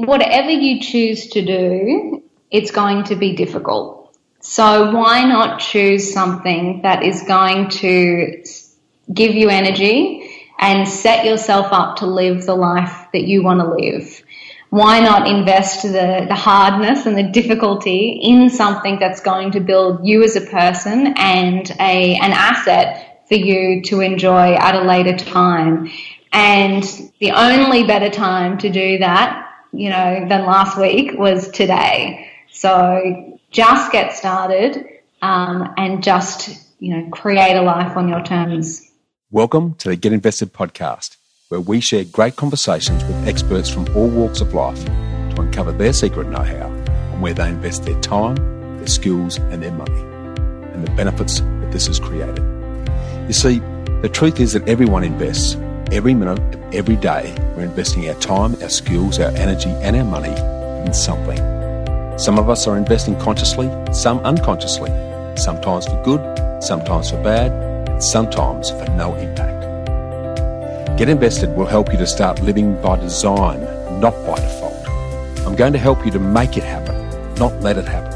whatever you choose to do, it's going to be difficult. So why not choose something that is going to give you energy and set yourself up to live the life that you want to live? Why not invest the hardness and the difficulty in something that's going to build you as a person and an asset for you to enjoy at a later time? And the only better time to do that, than last week was today. So just get started and just, create a life on your terms. Welcome to the Get Invested podcast, where we share great conversations with experts from all walks of life to uncover their secret know-how on where they invest their time, their skills and their money, and the benefits that this has created. You see, the truth is that everyone invests. Every minute of every day, we're investing our time, our skills, our energy and our money in something. Some of us are investing consciously, some unconsciously, sometimes for good, sometimes for bad, and sometimes for no impact. Get Invested will help you to start living by design, not by default. I'm going to help you to make it happen, not let it happen.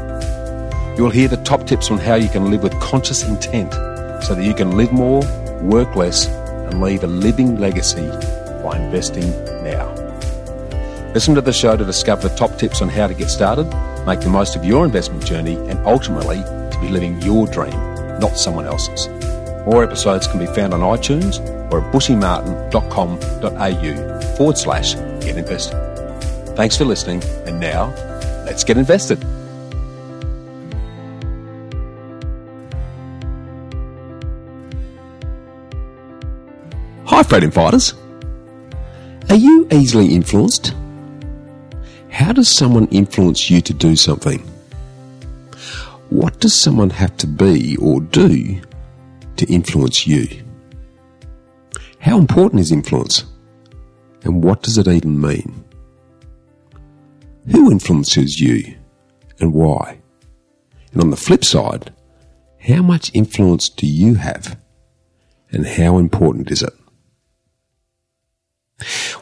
You'll hear the top tips on how you can live with conscious intent so that you can live more, work less, and leave a living legacy by investing now. Listen to the show to discover the top tips on how to get started, make the most of your investment journey, and ultimately to be living your dream, not someone else's. More episodes can be found on iTunes or at bushymartin.com.au/get invested. Thanks for listening, and now let's get invested. Hi, freedom fighters. Are you easily influenced? How does someone influence you to do something? What does someone have to be or do to influence you? How important is influence? And what does it even mean? Who influences you and why? And on the flip side, how much influence do you have and how important is it?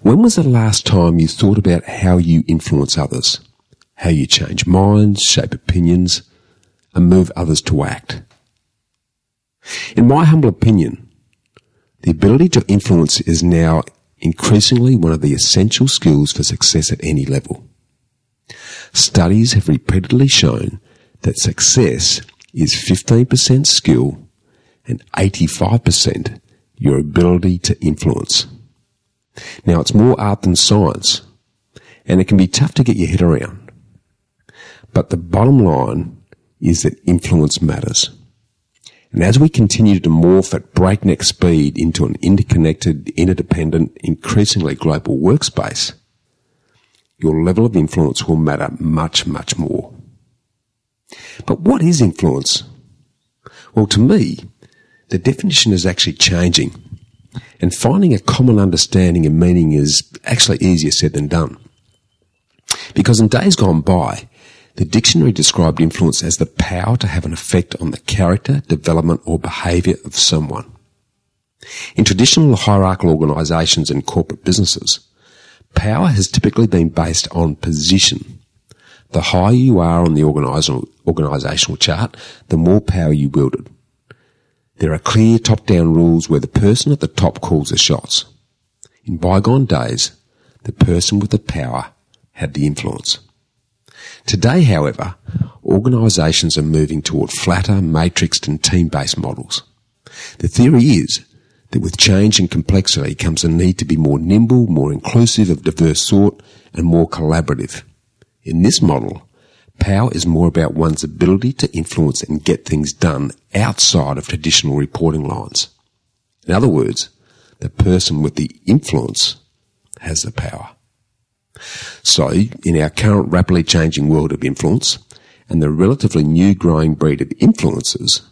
When was the last time you thought about how you influence others, how you change minds, shape opinions, and move others to act? In my humble opinion, the ability to influence is now increasingly one of the essential skills for success at any level. Studies have repeatedly shown that success is 15% skill and 85% your ability to influence. Now, it's more art than science, and it can be tough to get your head around. But the bottom line is that influence matters. And as we continue to morph at breakneck speed into an interconnected, interdependent, increasingly global workspace, your level of influence will matter much, much more. But what is influence? Well, to me, the definition is actually changing. And finding a common understanding and meaning is actually easier said than done. Because in days gone by, the dictionary described influence as the power to have an effect on the character, development or behaviour of someone. In traditional hierarchical organisations and corporate businesses, power has typically been based on position. The higher you are on the organisational chart, the more power you wielded. There are clear top-down rules where the person at the top calls the shots. In bygone days, the person with the power had the influence. Today, however, organisations are moving toward flatter, matrixed and team-based models. The theory is that with change and complexity comes a need to be more nimble, more inclusive of diverse thought and more collaborative. In this model, power is more about one's ability to influence and get things done outside of traditional reporting lines. In other words, the person with the influence has the power. So, in our current rapidly changing world of influence and the relatively new growing breed of influencers,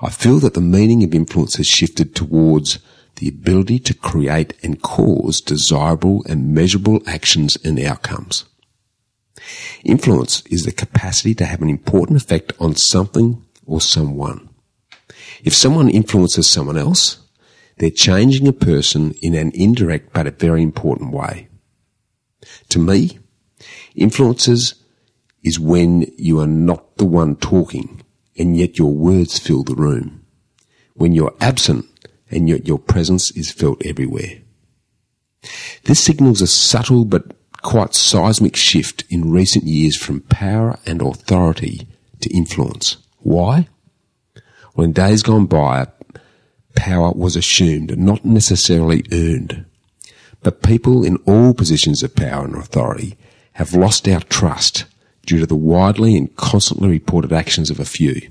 I feel that the meaning of influence has shifted towards the ability to create and cause desirable and measurable actions and outcomes. Influence is the capacity to have an important effect on something or someone. If someone influences someone else, they're changing a person in an indirect but a very important way. To me, Influencers is when you are not the one talking and yet your words fill the room. When you're absent and yet your presence is felt everywhere. This signals a subtle but quite seismic shift in recent years from power and authority to influence. Why? Well, in days gone by, power was assumed, not necessarily earned. But people in all positions of power and authority have lost our trust due to the widely and constantly reported actions of a few,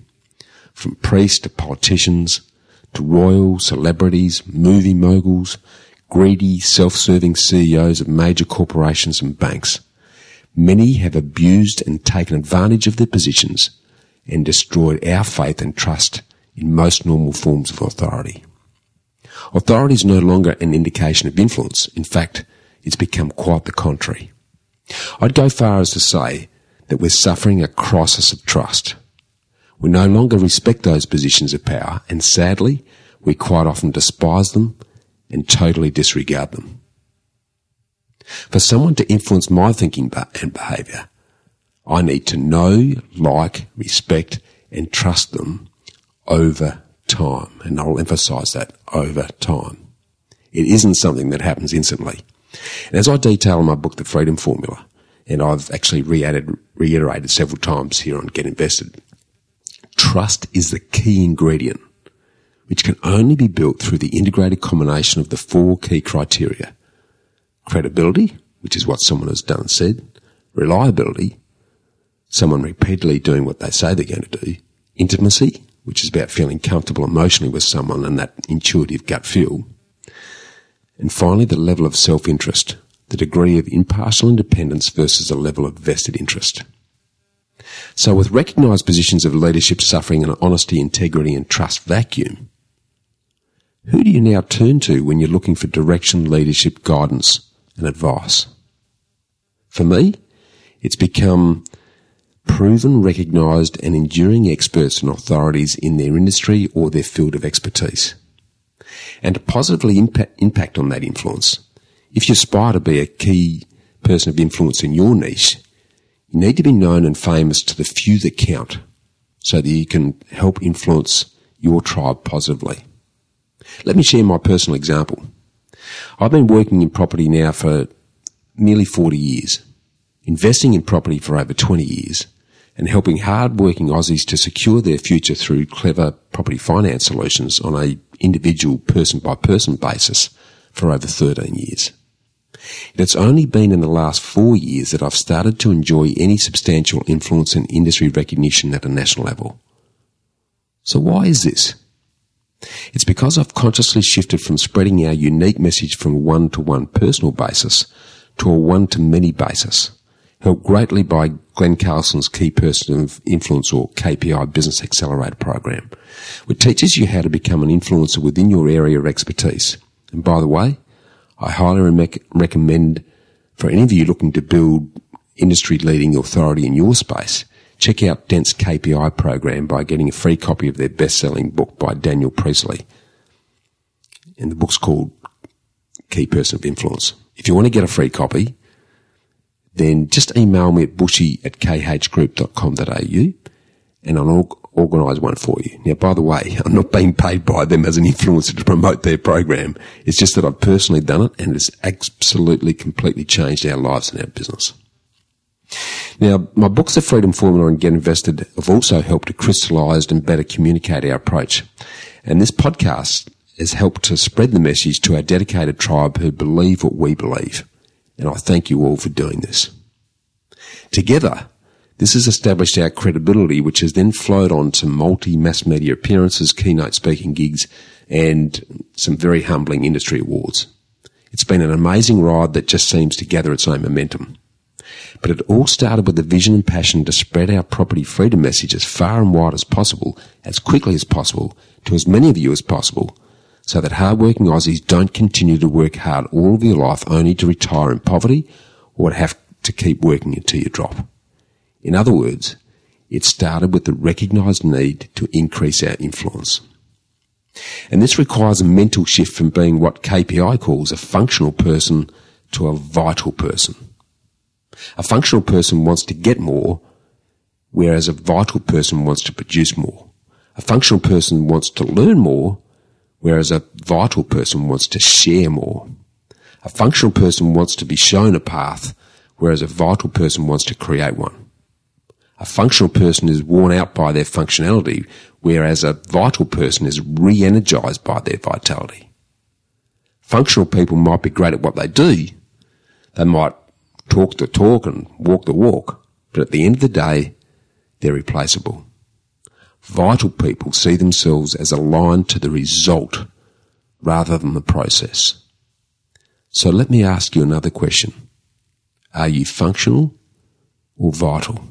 from priests to politicians to royal celebrities, movie moguls, greedy, self-serving CEOs of major corporations and banks. Many have abused and taken advantage of their positions and destroyed our faith and trust in most normal forms of authority. Authority is no longer an indication of influence. In fact, it's become quite the contrary. I'd go far as to say that we're suffering a crisis of trust. We no longer respect those positions of power, and sadly, we quite often despise them and totally disregard them. For someone to influence my thinking and behaviour, I need to know, like, respect and trust them over time. And I'll emphasise that, over time. It isn't something that happens instantly. And as I detail in my book, The Freedom Formula, and I've actually reiterated several times here on Get Invested, trust is the key ingredient, which can only be built through the integrated combination of the four key criteria. Credibility, which is what someone has done and said. Reliability, someone repeatedly doing what they say they're going to do. Intimacy, which is about feeling comfortable emotionally with someone and that intuitive gut feel. And finally, the level of self-interest, the degree of impartial independence versus a level of vested interest. So with recognised positions of leadership suffering an honesty, integrity and trust vacuum, who do you now turn to when you're looking for direction, leadership, guidance and advice? For me, it's become proven, recognised and enduring experts and authorities in their industry or their field of expertise. And to positively impact on that influence, if you aspire to be a key person of influence in your niche, you need to be known and famous to the few that count so that you can help influence your tribe positively. Let me share my personal example. I've been working in property now for nearly 40 years, investing in property for over 20 years, and helping hard-working Aussies to secure their future through clever property finance solutions on a individual person-by-person basis for over 13 years. It's only been in the last 4 years that I've started to enjoy any substantial influence and industry recognition at a national level. So why is this? It's because I've consciously shifted from spreading our unique message from a one-to-one personal basis to a one-to-many basis, helped greatly by Glenn Carlson's Key Person of Influence or KPI Business Accelerator program, which teaches you how to become an influencer within your area of expertise. And by the way, I highly recommend for any of you looking to build industry-leading authority in your space, check out Dent's KPI program by getting a free copy of their best-selling book by Danielle Lewis. And the book's called Key Person of Influence. If you want to get a free copy, then just email me at bushy@khgroup.com.au and I'll organise one for you. Now, by the way, I'm not being paid by them as an influencer to promote their program. It's just that I've personally done it and it's absolutely, completely changed our lives and our business. Now, my books, The Freedom Formula and Get Invested, have also helped to crystallise and better communicate our approach. And this podcast has helped to spread the message to our dedicated tribe who believe what we believe. And I thank you all for doing this. Together, this has established our credibility, which has then flowed on to multi-mass media appearances, keynote speaking gigs, and some very humbling industry awards. It's been an amazing ride that just seems to gather its own momentum. But it all started with the vision and passion to spread our property freedom message as far and wide as possible, as quickly as possible, to as many of you as possible, so that hard-working Aussies don't continue to work hard all of your life only to retire in poverty or to have to keep working until you drop. In other words, it started with the recognised need to increase our influence. And this requires a mental shift from being what KPI calls a functional person to a vital person. A functional person wants to get more, whereas a vital person wants to produce more. A functional person wants to learn more, whereas a vital person wants to share more. A functional person wants to be shown a path, whereas a vital person wants to create one. A functional person is worn out by their functionality, whereas a vital person is re-energized by their vitality. Functional people might be great at what they do. They might talk the talk and walk the walk, but at the end of the day, they're replaceable. Vital people see themselves as aligned to the result rather than the process. So let me ask you another question. Are you functional or vital?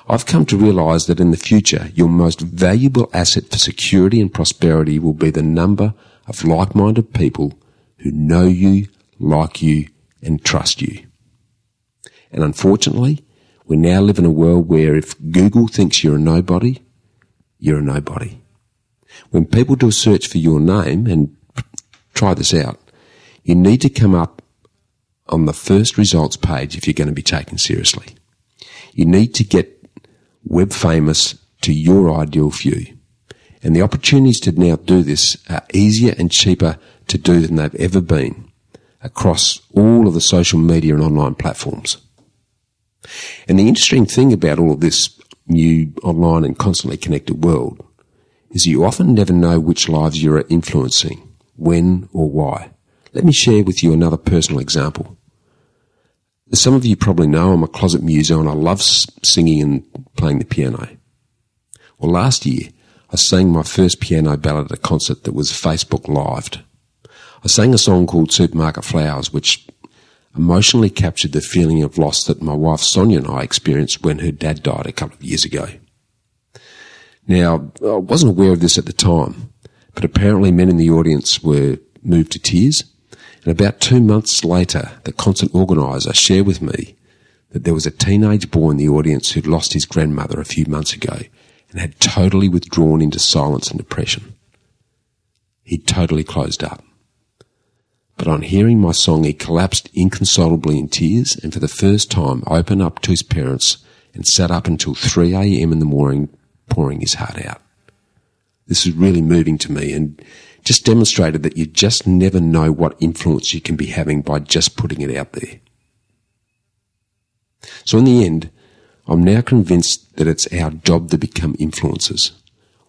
I've come to realise that in the future, your most valuable asset for security and prosperity will be the number of like-minded people who know you, like you, and trust you. And unfortunately, we now live in a world where if Google thinks you're a nobody, you're a nobody. When people do a search for your name, and try this out, you need to come up on the first results page if you're going to be taken seriously. You need to get web famous to your ideal few. And the opportunities to now do this are easier and cheaper to do than they've ever been across all of the social media and online platforms. And the interesting thing about all of this new online and constantly connected world is you often never know which lives you're influencing, when or why. Let me share with you another personal example. As some of you probably know, I'm a closet muso and I love singing and playing the piano. Well, last year, I sang my first piano ballad at a concert that was Facebook lived. I sang a song called Supermarket Flowers, which emotionally captured the feeling of loss that my wife Sonia and I experienced when her dad died a couple of years ago. Now, I wasn't aware of this at the time, but apparently men in the audience were moved to tears. And about 2 months later, the concert organiser shared with me that there was a teenage boy in the audience who'd lost his grandmother a few months ago and had totally withdrawn into silence and depression. He'd totally closed up. But on hearing my song, he collapsed inconsolably in tears and for the first time opened up to his parents and sat up until 3 a.m. in the morning pouring his heart out. This was really moving to me and just demonstrated that you just never know what influence you can be having by just putting it out there. So in the end, I'm now convinced that it's our job to become influencers.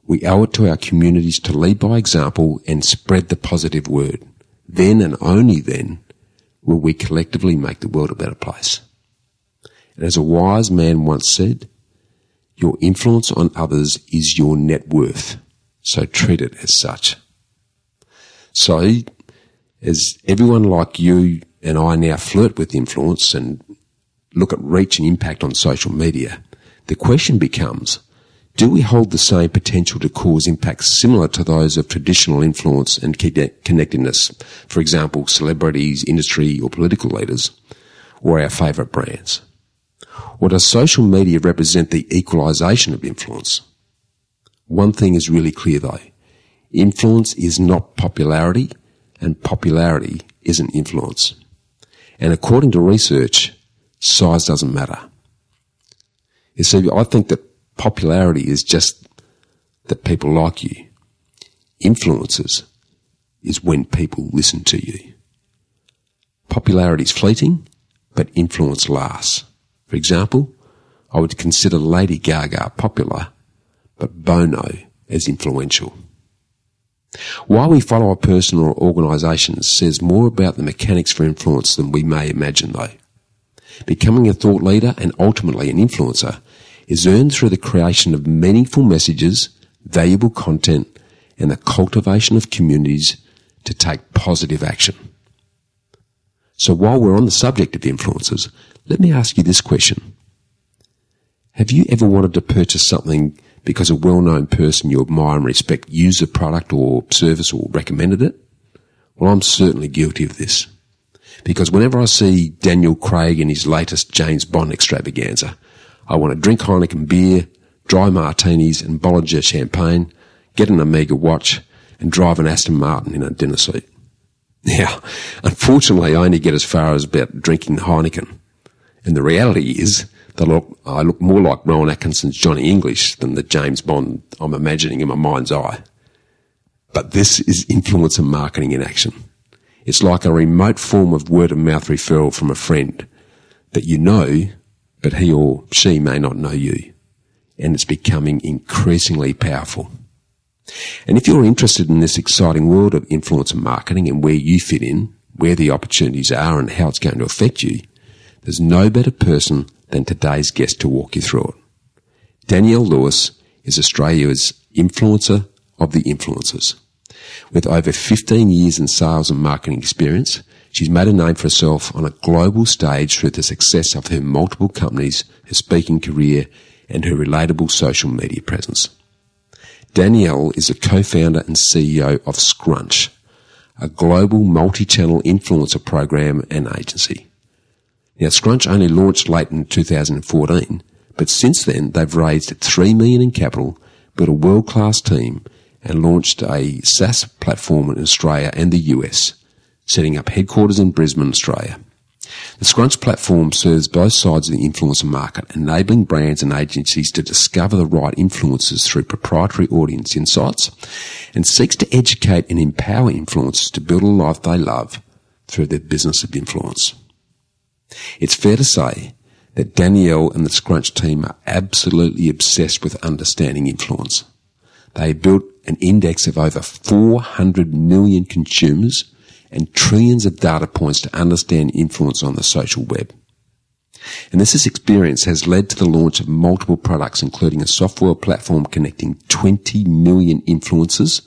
We owe it to our communities to lead by example and spread the positive word. Then and only then will we collectively make the world a better place. And as a wise man once said, your influence on others is your net worth, so treat it as such. So, as everyone like you and I now flirt with influence and look at reach and impact on social media, the question becomes, do we hold the same potential to cause impacts similar to those of traditional influence and connectedness, for example, celebrities, industry or political leaders, or our favourite brands? Or does social media represent the equalisation of influence? One thing is really clear though. Influence is not popularity, and popularity isn't influence. And according to research, size doesn't matter. You see, I think that popularity is just that people like you. Influences is when people listen to you. Popularity is fleeting, but influence lasts. For example, I would consider Lady Gaga popular, but Bono as influential. Why we follow a person or organisation says more about the mechanics for influence than we may imagine though. Becoming a thought leader and ultimately an influencer is earned through the creation of meaningful messages, valuable content, and the cultivation of communities to take positive action. So while we're on the subject of influencers, let me ask you this question. Have you ever wanted to purchase something because a well-known person you admire and respect used the product or service or recommended it? Well, I'm certainly guilty of this. Because whenever I see Daniel Craig in his latest James Bond extravaganza, I want to drink Heineken beer, dry martinis and Bollinger champagne, get an Omega watch and drive an Aston Martin in a dinner suite. Now, unfortunately, I only get as far as about drinking Heineken. And the reality is that I look more like Rowan Atkinson's Johnny English than the James Bond I'm imagining in my mind's eye. But this is influencer marketing in action. It's like a remote form of word-of-mouth referral from a friend that you know, but he or she may not know you. And it's becoming increasingly powerful. And if you're interested in this exciting world of influencer marketing and where you fit in, where the opportunities are and how it's going to affect you, there's no better person than today's guest to walk you through it. Danielle Lewis is Australia's influencer of the influencers. With over 15 years in sales and marketing experience, she's made a name for herself on a global stage through the success of her multiple companies, her speaking career, and her relatable social media presence. Danielle is the co-founder and CEO of Scrunch, a global multi-channel influencer program and agency. Now, Scrunch only launched late in 2014, but since then they've raised $3 million in capital, built a world-class team, and launched a SaaS platform in Australia and the US, setting up headquarters in Brisbane, Australia. The Scrunch platform serves both sides of the influencer market, enabling brands and agencies to discover the right influencers through proprietary audience insights, and seeks to educate and empower influencers to build a life they love through their business of influence. It's fair to say that Danielle and the Scrunch team are absolutely obsessed with understanding influence. They built an index of over 400 million consumers and trillions of data points to understand influence on the social web. And this experience has led to the launch of multiple products, including a software platform connecting 20 million influencers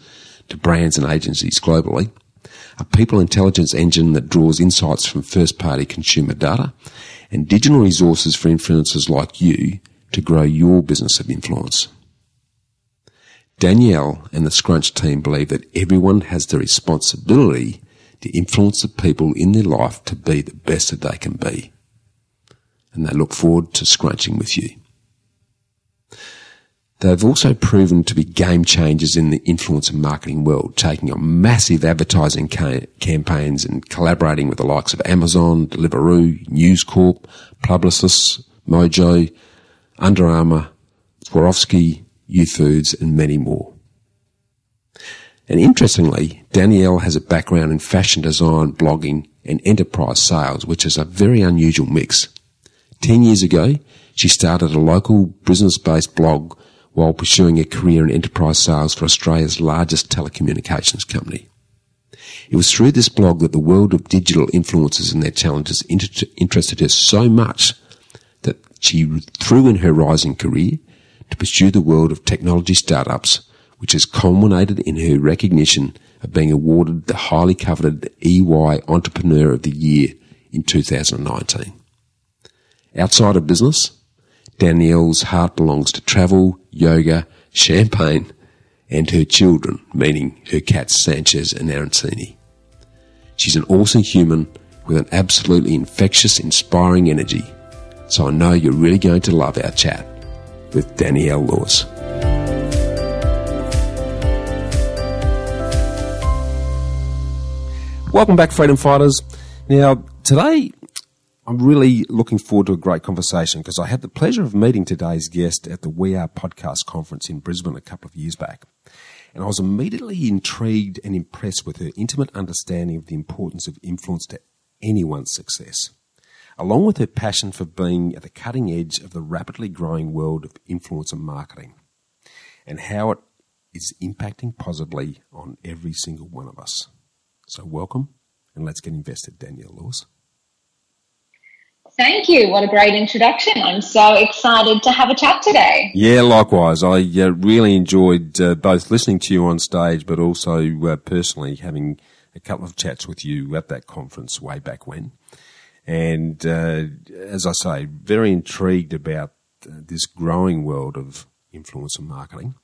to brands and agencies globally, a people intelligence engine that draws insights from first-party consumer data, and digital resources for influencers like you to grow your business of influence. Danielle and the Scrunch team believe that everyone has the responsibility to influence the people in their life to be the best that they can be. And they look forward to scrunching with you. They've also proven to be game changers in the influencer marketing world, taking on massive advertising campaigns and collaborating with the likes of Amazon, Deliveroo, News Corp, Publicis, Mojo, Under Armour, Swarovski, U-Foods, and many more. And interestingly, Danielle has a background in fashion design, blogging, and enterprise sales, which is a very unusual mix. 10 years ago, she started a local business-based blog while pursuing a career in enterprise sales for Australia's largest telecommunications company. It was through this blog that the world of digital influencers and their challenges interested her so much that she threw in her rising career to pursue the world of technology startups, which has culminated in her recognition of being awarded the highly coveted EY Entrepreneur of the Year in 2019. Outside of business, Danielle's heart belongs to travel, yoga, champagne, and her children, meaning her cats Sanchez and Arancini. She's an awesome human with an absolutely infectious, inspiring energy. So I know you're really going to love our chat with Danielle Lewis. Welcome back, Freedom Fighters. Now, today I'm really looking forward to a great conversation because I had the pleasure of meeting today's guest at the We Are podcast conference in Brisbane a couple of years back. And I was immediately intrigued and impressed with her intimate understanding of the importance of influence to anyone's success, along with her passion for being at the cutting edge of the rapidly growing world of influencer marketing and how it is impacting positively on every single one of us. So welcome, and let's get invested, Danielle Lewis. Thank you. What a great introduction. I'm so excited to have a chat today. Yeah, likewise. I really enjoyed both listening to you on stage, but also personally having a couple of chats with you at that conference way back when. And as I say, very intrigued about this growing world of influencer marketing.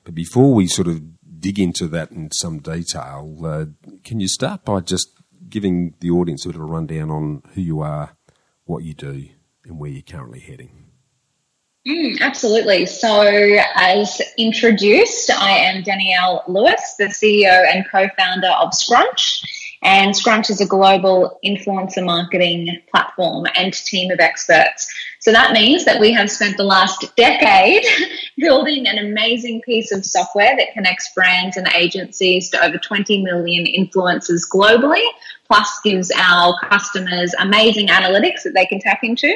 But before we sort of dig into that in some detail, can you start by just giving the audience a bit of a rundown on who you are, what you do, and where you're currently heading? Absolutely. So as introduced, I am Danielle Lewis, the CEO and co-founder of Scrunch. And Scrunch is a global influencer marketing platform and team of experts. So that means that we have spent the last decade building an amazing piece of software that connects brands and agencies to over 20 million influencers globally, plus gives our customers amazing analytics that they can tap into.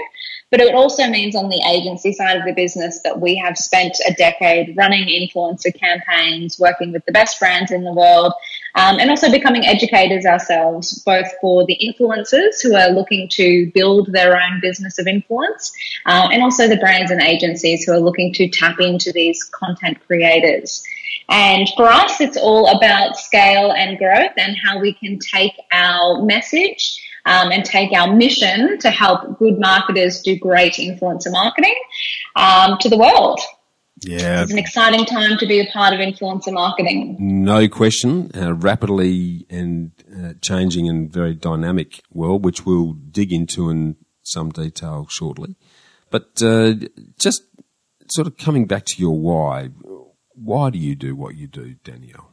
But it also means on the agency side of the business that we have spent a decade running influencer campaigns, working with the best brands in the world, and also becoming educators ourselves, both for the influencers who are looking to build their own business of influence, and also the brands and agencies who are looking to tap into these content creators. And for us, it's all about scale and growth and how we can take our message and take our mission to help good marketers do great influencer marketing to the world. Yeah. It's an exciting time to be a part of influencer marketing. No question. Rapidly and changing and very dynamic world, which we'll dig into in some detail shortly. But just sort of coming back to your why do you do what you do, Danielle?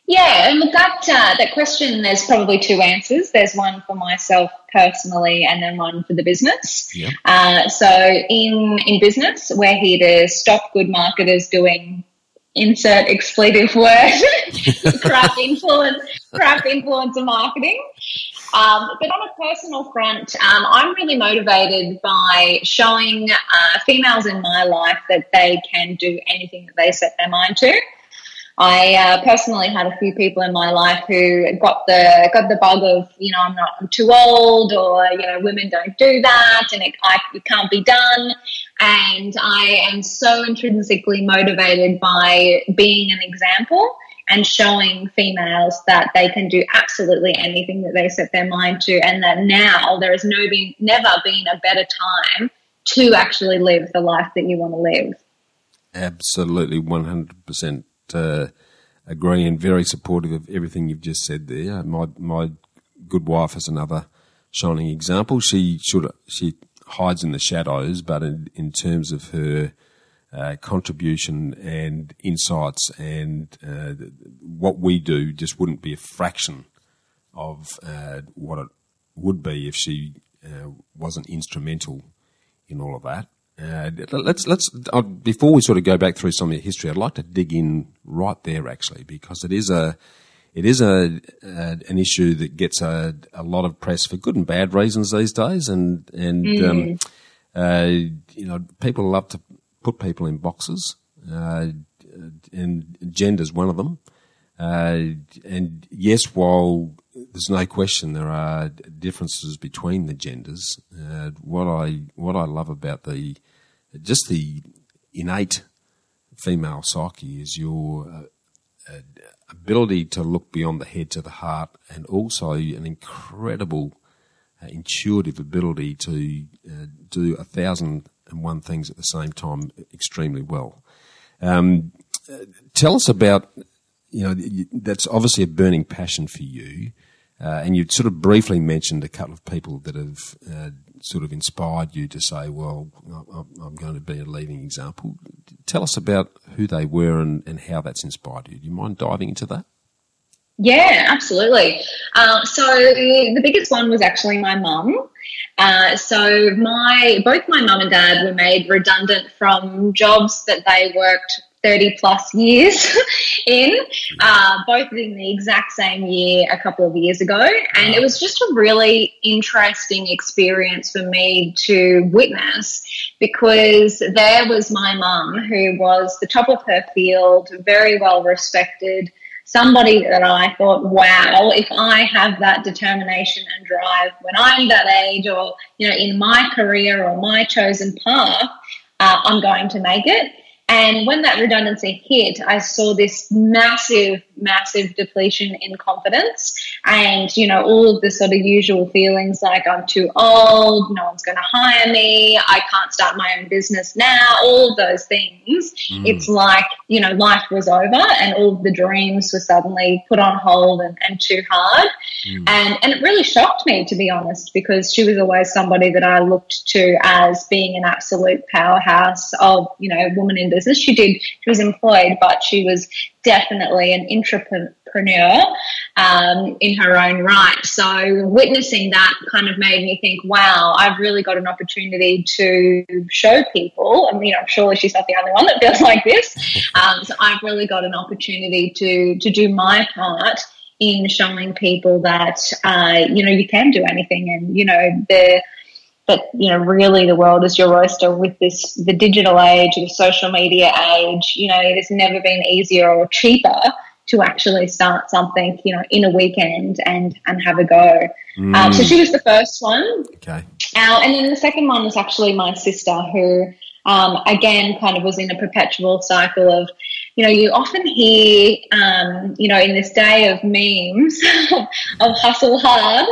Yeah, and look, that question, there's probably two answers. There's one for myself personally and then one for the business. Yeah. So in business, we're here to stop good marketers doing insert expletive word, crap influencer marketing. But on a personal front, I'm really motivated by showing females in my life that they can do anything that they set their mind to. I personally had a few people in my life who got the bug of, I'm too old, or, women don't do that, and it can't be done. And I am so intrinsically motivated by being an example and showing females that they can do absolutely anything that they set their mind to, and that now there has never been a better time to actually live the life that you want to live. Absolutely, 100%. Agree, and very supportive of everything you've just said there. My good wife is another shining example. She hides in the shadows, but in terms of her contribution and insights and what we do just wouldn't be a fraction of what it would be if she wasn't instrumental in all of that. Let's before we sort of go back through some of your history, I'd like to dig in right there actually, because it is an issue that gets a lot of press for good and bad reasons these days, and people love to put people in boxes, and gender's one of them. And yes, while there's no question there are differences between the genders, what I love about the innate female psyche is your ability to look beyond the head to the heart, and also an incredible intuitive ability to do 1,001 things at the same time extremely well. Tell us about, that's obviously a burning passion for you, and you sort of briefly mentioned a couple of people that have sort of inspired you to say, well, I'm going to be a leading example. Tell us about who they were and how that's inspired you. Do you mind diving into that? Yeah, absolutely. So the biggest one was actually my mum. So both my mum and dad were made redundant from jobs that they worked 30 plus years in, both in the exact same year a couple of years ago. And it was just a really interesting experience for me to witness, because there was my mum, who was the top of her field, very well respected, somebody that I thought, wow, if I have that determination and drive when I'm that age, or, in my career or my chosen path, I'm going to make it. And when that redundancy hit, I saw this massive, massive depletion in confidence, and, all of the sort of usual feelings like I'm too old, no one's going to hire me, I can't start my own business now, all of those things. It's like, life was over and all of the dreams were suddenly put on hold and too hard. And it really shocked me, to be honest, because she was always somebody that I looked to as being an absolute powerhouse of, woman in business. She was employed, but she was definitely an entrepreneur in her own right. So witnessing that kind of made me think, wow, I've really got an opportunity to show people. I mean, surely she's not the only one that feels like this. So I've really got an opportunity to do my part in showing people that, you can do anything, and, really the world is your oyster with the digital age, the social media age. It has never been easier or cheaper to actually start something, in a weekend and have a go. So she was the first one. Okay. And then the second one was actually my sister, who, again, kind of was in a perpetual cycle of, you often hear, in this day of memes of hustle hard,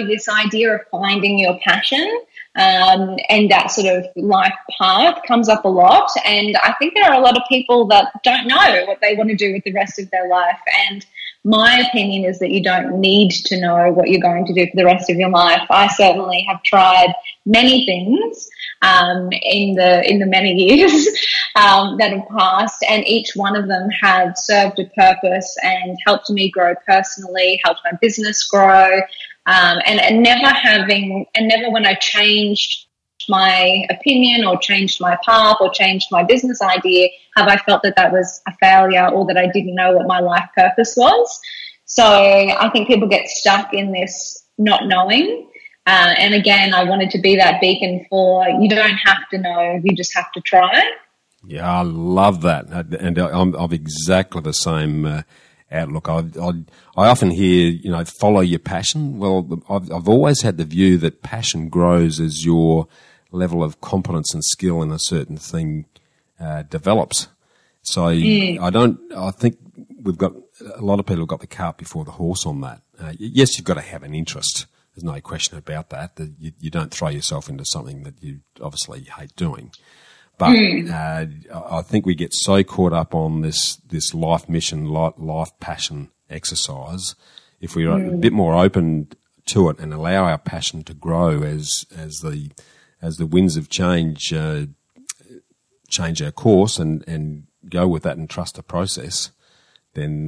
this idea of finding your passion, and that sort of life path comes up a lot. And I think there are a lot of people that don't know what they want to do with the rest of their life. And my opinion is that you don't need to know what you're going to do for the rest of your life. I certainly have tried many things in the many years that have passed, and each one of them have served a purpose and helped me grow personally, helped my business grow, and never when I changed my opinion or changed my path or changed my business idea have I felt that was a failure or that I didn't know what my life purpose was. So I think people get stuck in this not knowing. And again, I wanted to be that beacon for, you don't have to know, you just have to try. Yeah, I love that. And I'm of exactly the same outlook. I often hear, follow your passion. Well, I've always had the view that passion grows as your level of competence and skill in a certain thing develops. So I think we've got, a lot of people have got the cart before the horse on that. Yes, you've got to have an interest. There's no question about that. You don't throw yourself into something that you obviously hate doing. But I think we get so caught up on this life mission, life passion exercise. If we're a bit more open to it and allow our passion to grow as the winds of change change our course and go with that and trust the process, then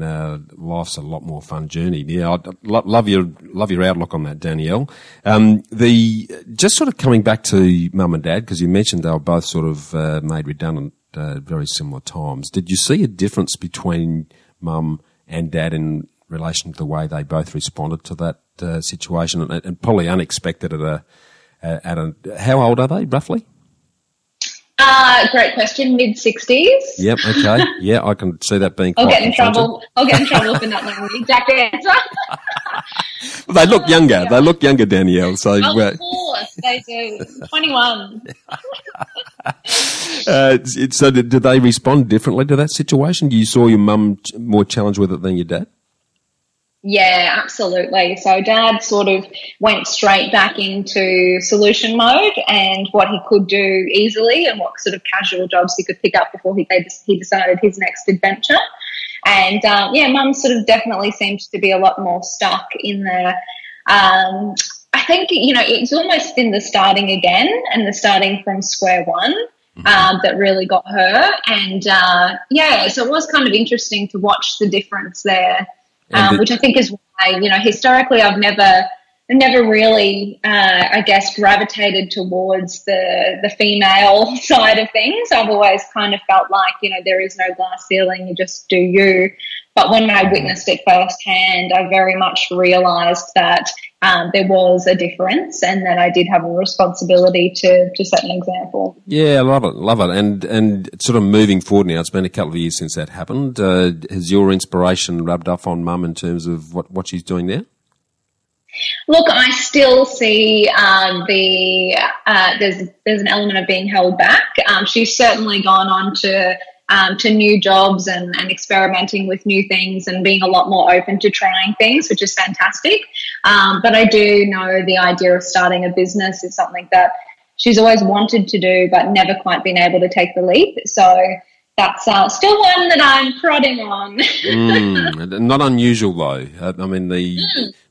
life's a lot more fun journey. Yeah, I love your outlook on that, Danielle. Just sort of coming back to mum and dad, because you mentioned they were both sort of made redundant very similar times. Did you see a difference between mum and dad in relation to the way they both responded to that situation, and probably unexpected at a how old are they roughly? Great question. Mid-60s. Yep. Okay. Yeah, I can see that being. I'll get in trouble for not knowing the exact answer. Well, they look younger. Yeah. They look younger, Danielle. So of course they do. 21. So did they respond differently to that situation? You saw your mum more challenged with it than your dad? Yeah, absolutely. So Dad sort of went straight back into solution mode and what he could do easily and what sort of casual jobs he could pick up before he decided his next adventure. And, Mum sort of definitely seems to be a lot more stuck in there. I think, it's almost in the starting again and the starting from square one that really got her. And, so it was kind of interesting to watch the difference there. Which I think is why, historically I've never really, gravitated towards the female side of things. I've always kind of felt like, there is no glass ceiling, you just do you. But when I witnessed it firsthand, I very much realised that there was a difference and that I did have a responsibility to set an example. Yeah, I love it. And sort of moving forward now, it's been a couple of years since that happened. Has your inspiration rubbed off on Mum in terms of what she's doing now? Look, I still see there's an element of being held back. She's certainly gone on to new jobs and experimenting with new things and being a lot more open to trying things, which is fantastic. But I do know the idea of starting a business is something that she's always wanted to do but never quite been able to take the leap. So that's still one that I'm prodding on. Not unusual though. I mean,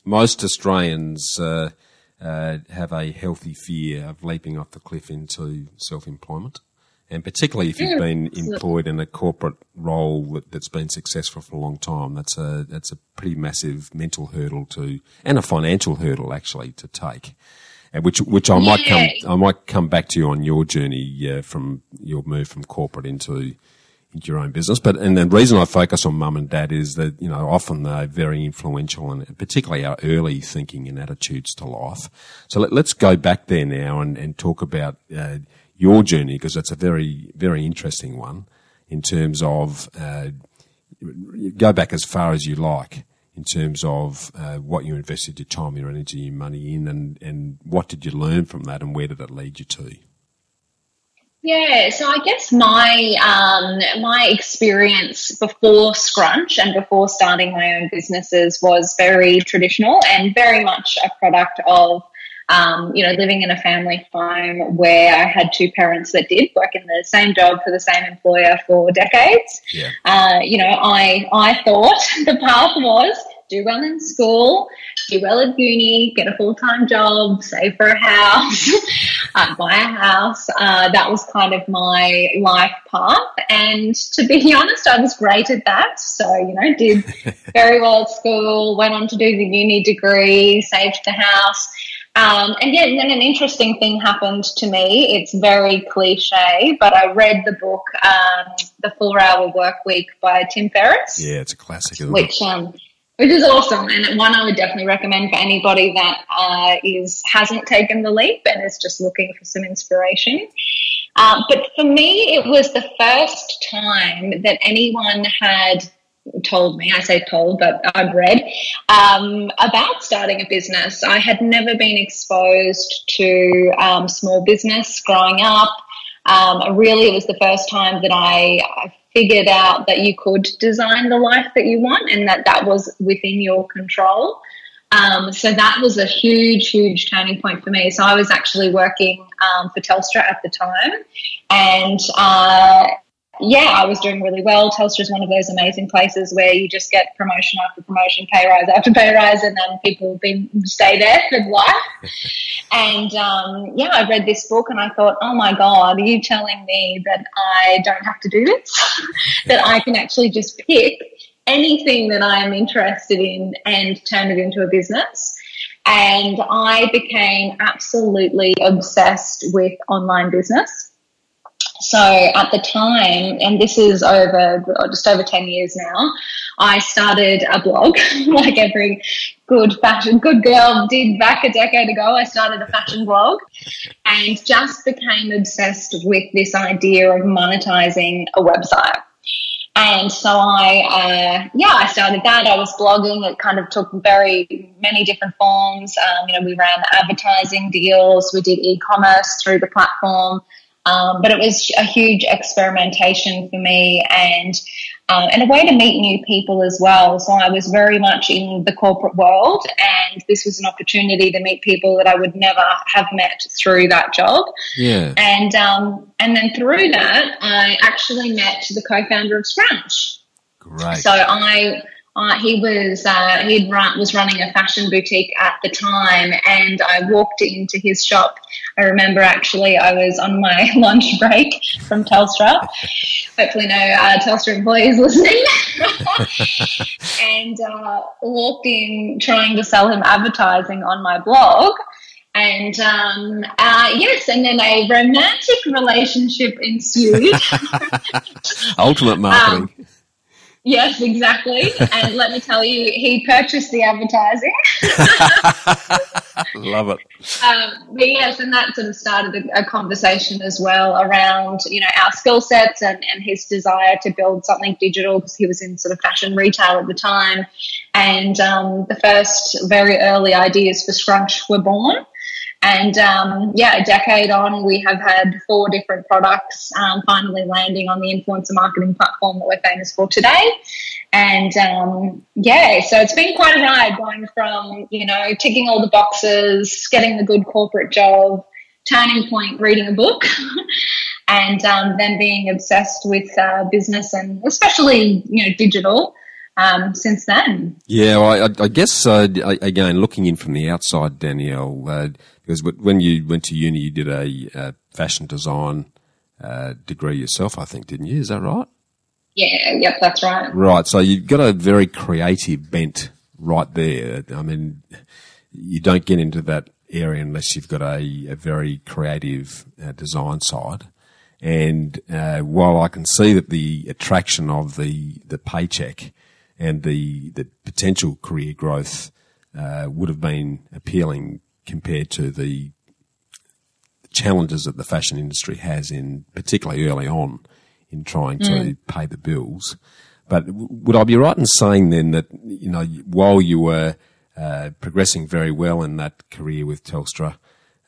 most Australians have a healthy fear of leaping off the cliff into self-employment. And particularly if you've been employed in a corporate role that's been successful for a long time, that's a pretty massive mental hurdle and a financial hurdle actually to take. And which I might come back to you on your journey from your move from corporate into your own business. And the reason I focus on mum and dad is that, often they're very influential, and particularly our early thinking and attitudes to life. So let's go back there now and talk about your journey, because it's a very, very interesting one in terms of go back as far as you like in terms of what you invested your time, your energy, your money in, and what did you learn from that, and where did it lead you to? Yeah, so I guess my experience before Scrunch and before starting my own businesses was very traditional and very much a product of living in a family home where I had two parents that did work in the same job for the same employer for decades. Yeah. I thought the path was do well in school, do well at uni, get a full-time job, save for a house, buy a house. That was kind of my life path. And to be honest, I was great at that. So, did very well at school, went on to do the uni degree, saved the house. And then an interesting thing happened to me. It's very cliche, but I read the book, The 4-Hour Workweek by Tim Ferriss. Yeah, it's a classic. Which is awesome, and one I would definitely recommend for anybody that hasn't taken the leap and is just looking for some inspiration. But for me, it was the first time that anyone had told me, I say told, but I've read, about starting a business. I had never been exposed to small business growing up. Really, it was the first time that I figured out that you could design the life that you want and that was within your control. So that was a huge, huge turning point for me. So I was actually working for Telstra at the time, and I was doing really well. Telstra is one of those amazing places where you just get promotion after promotion, pay rise after pay rise, and then people stay there for life. And I read this book and I thought, oh my God, are you telling me that I don't have to do this? That I can actually just pick anything that I am interested in and turn it into a business? And I became absolutely obsessed with online business. So at the time, and this is just over 10 years now, I started a blog like every good girl did back a decade ago. I started a fashion blog and just became obsessed with this idea of monetizing a website. And so I started that. I was blogging. It kind of took very many different forms. We ran advertising deals. We did e-commerce through the platform. But it was a huge experimentation for me and a way to meet new people as well. So I was very much in the corporate world, and this was an opportunity to meet people that I would never have met through that job. Yeah. And then through that, I actually met the co-founder of Scrunch. Great. So he was running a fashion boutique at the time, and I walked into his shop. I remember actually I was on my lunch break from Telstra. Hopefully no Telstra employees listening. And walked in trying to sell him advertising on my blog. And and then a romantic relationship ensued. Ultimate marketing. Yes, exactly. And let me tell you, he purchased the advertising. Love it. But yes, and that sort of started a conversation as well around, our skill sets and his desire to build something digital, because he was in sort of fashion retail at the time. And the first very early ideas for Scrunch were born. And, a decade on, we have had 4 different products, finally landing on the influencer marketing platform that we're famous for today. And, so it's been quite a ride going from, ticking all the boxes, getting the good corporate job, turning point, reading a book, and then being obsessed with business and especially, digital. Since then. Yeah, well, I guess, again, looking in from the outside, Danielle, because when you went to uni, you did a fashion design degree yourself, I think, didn't you? Is that right? Yeah, yep, that's right. Right. So you've got a very creative bent right there. I mean, you don't get into that area unless you've got a very creative design side. And while I can see that the attraction of the paycheck and the potential career growth would have been appealing compared to the challenges that the fashion industry has in, particularly early on, in trying to pay the bills. But would I be right in saying then that, you know, while you were progressing very well in that career with Telstra,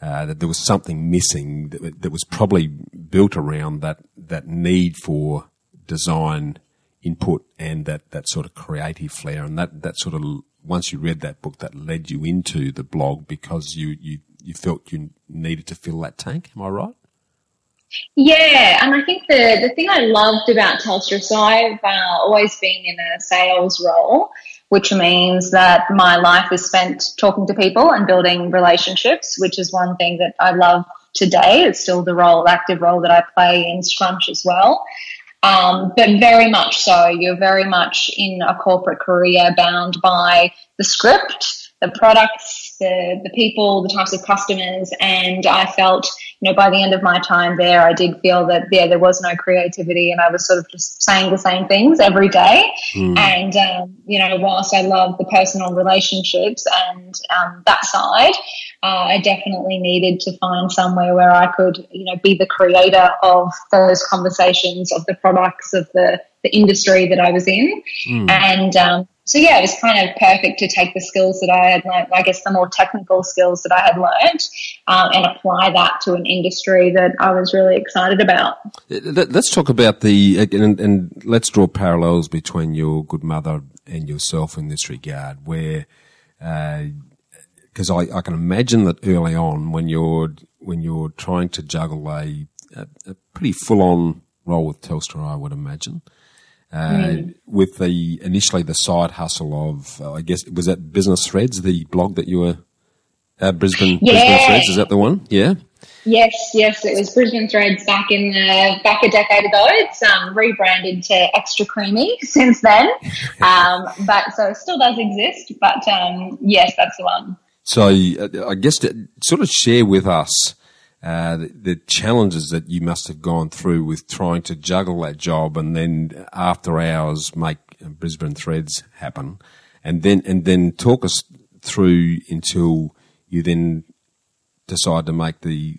that there was something missing that was probably built around that need for design input and that sort of creative flair, and that sort of, once you read that book, that led you into the blog because you felt you needed to fill that tank. Am I right? Yeah, and I think the thing I loved about Telstra, so I've always been in a sales role, which means that my life is spent talking to people and building relationships, which is one thing that I love today. It's still the active role that I play in Scrunch as well. But very much so, you're very much in a corporate career bound by the script, the products, the people, the types of customers, and I felt, you know, by the end of my time there, I did feel that there was no creativity, and I was sort of just saying the same things every day. And you know, whilst I love the personal relationships and that side, I definitely needed to find somewhere where I could, you know, be the creator of those conversations, of the products, of the industry that I was in, and so, yeah, it was kind of perfect to take the skills that I had learned, I guess the more technical skills that I had learned, and apply that to an industry that I was really excited about. Let's talk about and let's draw parallels between your good mother and yourself in this regard, where, because I can imagine that early on when you're trying to juggle a pretty full-on role with Telstra, I would imagine, with initially the side hustle of, I guess, was that Business Threads, the blog that you were, Brisbane Business Threads, is that the one? Yeah. Yes, it was Brisbane Threads back a decade ago. It's rebranded to Extra Creamy since then, but so it still does exist. But yes, that's the one. So I guess to sort of share with us the challenges that you must have gone through with trying to juggle that job and then after hours make Brisbane Threads happen, and then talk us through until you then decide to make the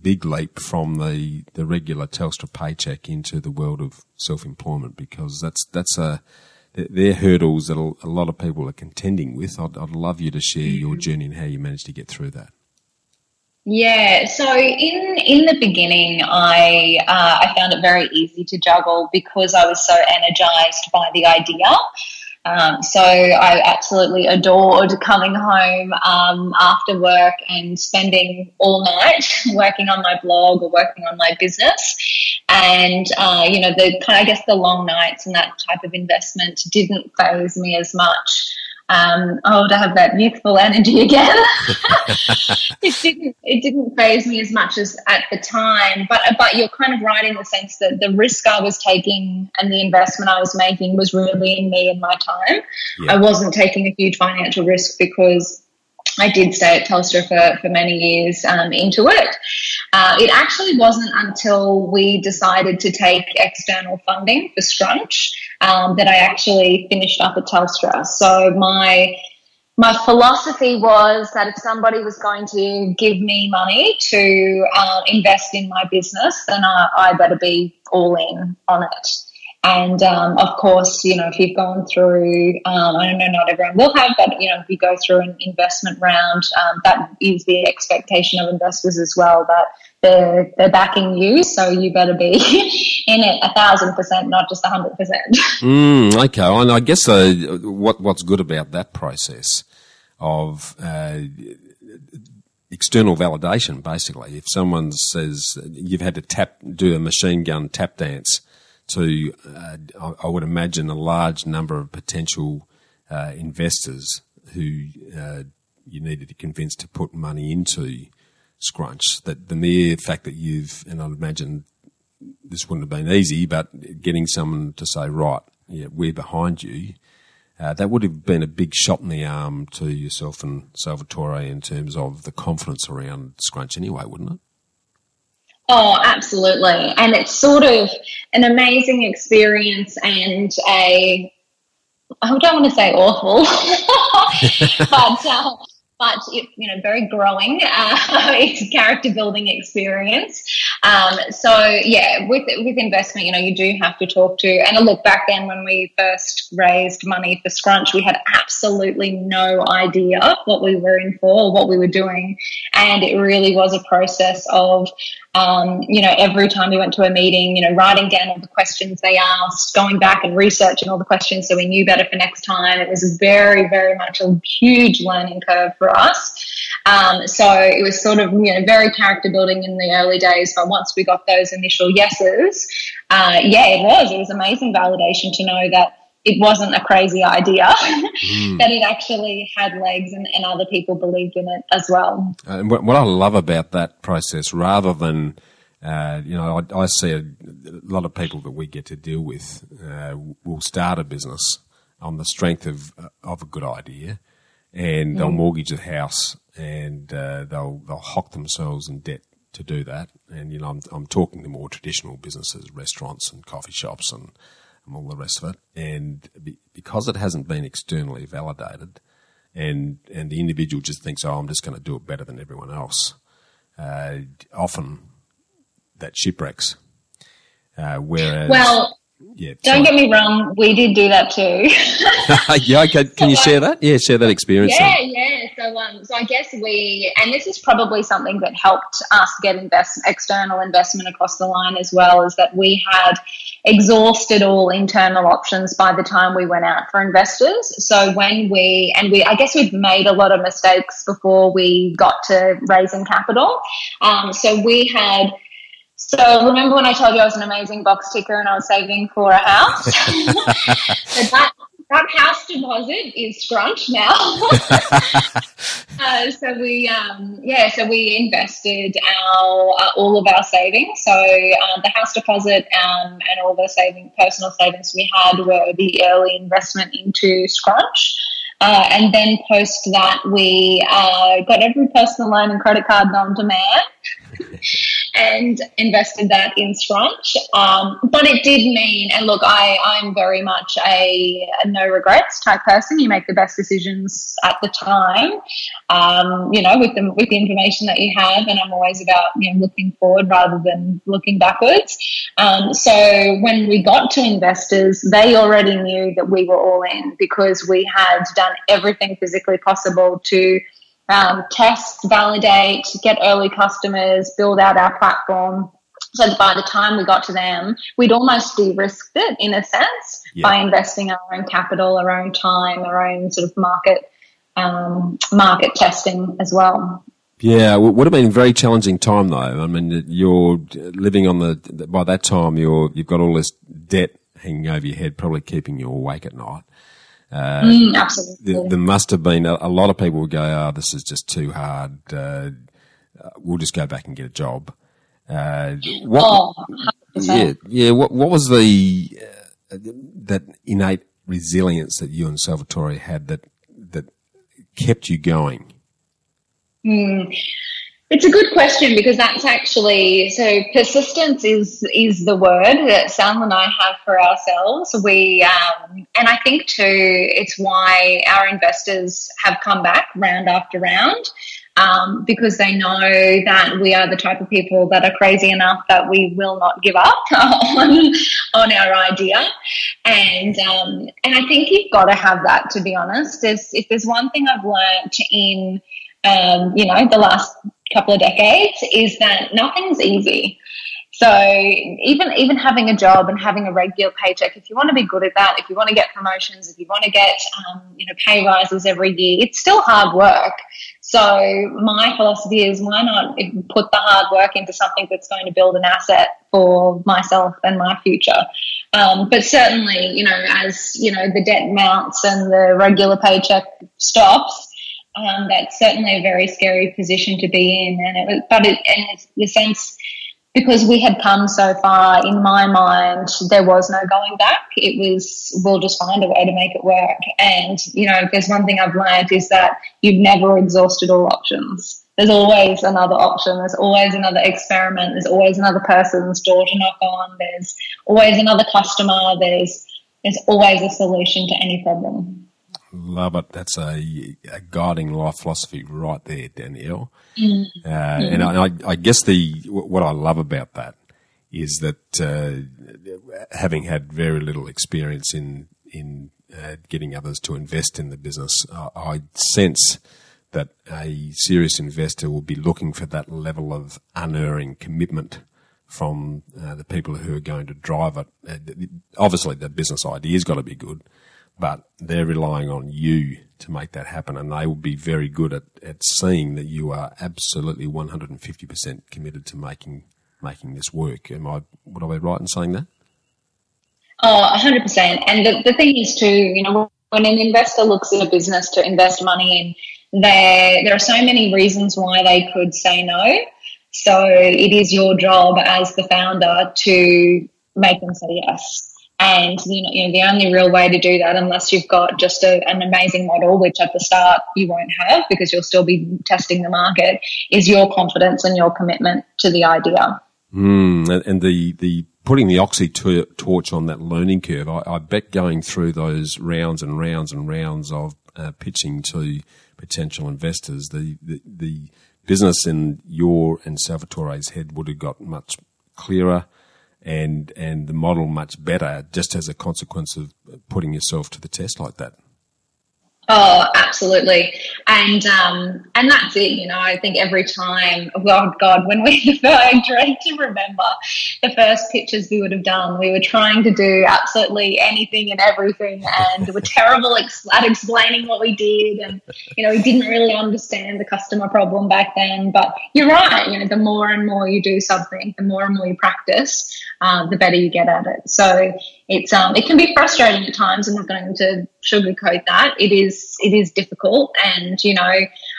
big leap from the regular Telstra paycheck into the world of self-employment, because they're hurdles that a lot of people are contending with. I'd love you to share your journey and how you managed to get through that. Yeah, so in the beginning, I found it very easy to juggle because I was so energized by the idea. So I absolutely adored coming home after work and spending all night working on my blog or working on my business. And you know, the long nights and that type of investment didn't faze me as much. To have that youthful energy again. It didn't faze me as much as at the time, but you're kind of right in the sense that the risk I was taking and the investment I was making was really in me and my time. Yeah. I wasn't taking a huge financial risk because I did stay at Telstra for many years into it. It actually wasn't until we decided to take external funding for Scrunch that I actually finished up at Telstra. So my philosophy was that if somebody was going to give me money to invest in my business, then I better be all in on it. And, of course, you know, if you've gone through, I don't know, not everyone will have, but, you know, if you go through an investment round, that is the expectation of investors as well, that they're backing you. So you better be in it 1,000%, not just 100%. Okay. And I guess what's good about that process of external validation, basically, if someone says you've had to do a machine gun tap dance to, I would imagine, a large number of potential investors who you needed to convince to put money into Scrunch, that the mere fact that and I'd imagine this wouldn't have been easy, but getting someone to say, right, yeah, we're behind you, that would have been a big shot in the arm to yourself and Salvatore in terms of the confidence around Scrunch anyway, wouldn't it? Oh, absolutely. And it's sort of an amazing experience and I don't want to say awful, but very growing. It's a character building experience. So yeah, with investment, you do have to talk to, and look, back then when we first raised money for Scrunch, we had absolutely no idea what we were in for or what we were doing. And it really was a process of, every time we went to a meeting, writing down all the questions they asked, going back and researching all the questions so we knew better for next time. It was very, very much a huge learning curve for us. So it was sort of, very character building in the early days. But once we got those initial yeses, it was amazing validation to know that it wasn't a crazy idea, that it actually had legs and other people believed in it as well. And what I love about that process, rather than, I see a lot of people that we get to deal with will start a business on the strength of a good idea, and they'll mortgage a house and they'll hock themselves in debt to do that. And, I'm talking to more traditional businesses, restaurants and coffee shops and all the rest of it. And because it hasn't been externally validated and the individual just thinks, I'm just going to do it better than everyone else, often that shipwrecks. Whereas... Well, yeah, don't get me wrong, we did do that too. Yeah, okay. Can you share that? Yeah, share that experience. Yeah. So I guess and this is probably something that helped us get external investment across the line as well, is that we had exhausted all internal options by the time we went out for investors. So I guess we'd made a lot of mistakes before we got to raising capital. So remember when I told you I was an amazing box ticker and I was saving for a house? So that house deposit is Scrunch now. So we invested all of our savings. So the house deposit and all the personal savings we had were the early investment into Scrunch. And then post that, we got every personal loan and credit card known to man and invested that in Scrunch. But it did mean, and look, I'm very much a no regrets type person. You make the best decisions at the time, with the information that you have. And I'm always about, looking forward rather than looking backwards. So when we got to investors, they already knew that we were all in because we had done everything physically possible to test, validate, get early customers, build out our platform. So that by the time we got to them, we'd almost de-risked it in a sense by investing our own capital, our own time, our own sort of market testing as well. Yeah, it would have been a very challenging time though. I mean, you're living by that time, you've got all this debt hanging over your head, probably keeping you awake at night. Absolutely. There must have been a lot of people would go, this is just too hard. We'll just go back and get a job. What was that innate resilience that you and Salvatore had that kept you going? It's a good question because that's actually, so persistence is the word that Sal and I have for ourselves. And I think too, it's why our investors have come back round after round, because they know that we are the type of people that are crazy enough that we will not give up on our idea. And I think you've got to have that, to be honest. If there's one thing I've learned in, the last couple of decades, is that nothing's easy. So even having a job and having a regular paycheck, if you want to be good at that, if you want to get promotions, if you want to get pay rises every year, it's still hard work. So my philosophy is, why not put the hard work into something that's going to build an asset for myself and my future? But certainly, as the debt mounts and the regular paycheck stops, that's certainly a very scary position to be in. And it's the sense because we had come so far, in my mind, there was no going back. It was, we'll just find a way to make it work. And, you know, if there's one thing I've learned is that you've never exhausted all options. There's always another option. There's always another experiment. There's always another person's door to knock on. There's always another customer. There's always a solution to any problem. Love it. That's a guiding life philosophy right there, Danielle. Mm-hmm. And I guess what I love about that is that having had very little experience in getting others to invest in the business, I sense that a serious investor will be looking for that level of unerring commitment from the people who are going to drive it. Obviously, the business idea's got to be good, but they're relying on you to make that happen, and they will be very good at seeing that you are absolutely 150% committed to making this work. Would I be right in saying that? Oh, 100%. And the thing is too, you know, when an investor looks in a business to invest money in, there are so many reasons why they could say no. So it is your job as the founder to make them say yes. And, you know, the only real way to do that, unless you've got just an amazing model, which at the start you won't have because you'll still be testing the market, is your confidence and your commitment to the idea. And the putting the oxy torch on that learning curve, I bet going through those rounds and rounds and rounds of pitching to potential investors, the business in your and Salvatore's head would have got much clearer and the model much better just as a consequence of putting yourself to the test like that. Oh, absolutely. And that's it, you know, I think every time, oh God, when I dread to remember the first pitches we would have done, we were trying to do absolutely anything and everything, and we're terrible at explaining what we did, and, you know, we didn't really understand the customer problem back then. But you're right, you know, the more and more you do something, the more and more you practice, the better you get at it. So it can be frustrating at times. I'm not going to sugarcoat that. It is difficult, and, you know,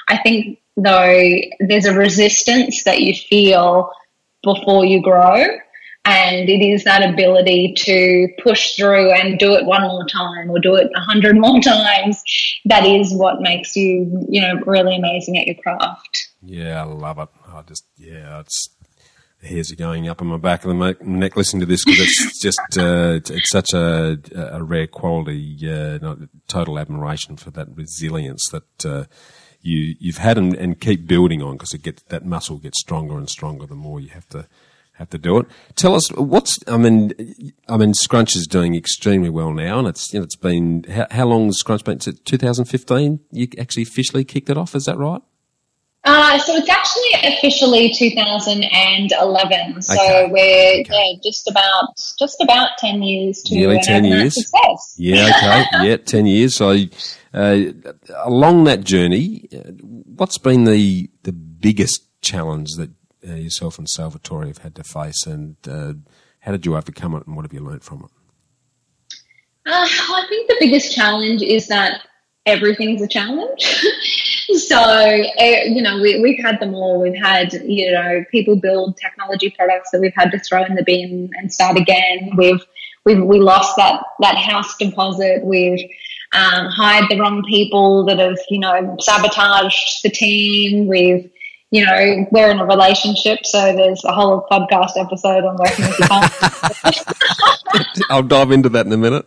I think though there's a resistance that you feel before you grow, and it is that ability to push through and do it one more time or do it 100 more times that is what makes you, you know, really amazing at your craft. Yeah, I love it. It's the hairs are going up on my back of the neck listening to this, because it's just it's such a rare quality, total admiration for that resilience that you've had and keep building on, because that muscle gets stronger and stronger the more you have to do it. Tell us I mean Scrunch is doing extremely well now, and it's been how long has Scrunch been? 2015 you actually officially kicked it off, is that right? So it's actually officially 2011. So okay. We're just about 10 years to nearly 10 years success. Yeah, okay, yeah, 10 years. So along that journey, what's been the biggest challenge that yourself and Salvatore have had to face, and how did you overcome it, and what have you learned from it? I think the biggest challenge is that everything's a challenge. So, you know, we've had them all. We've had, you know, people build technology products that we've had to throw in the bin and start again. We lost that house deposit. We've hired the wrong people that have, you know, sabotaged the team. We're in a relationship, so there's a whole podcast episode on working with your partner. I'll dive into that in a minute.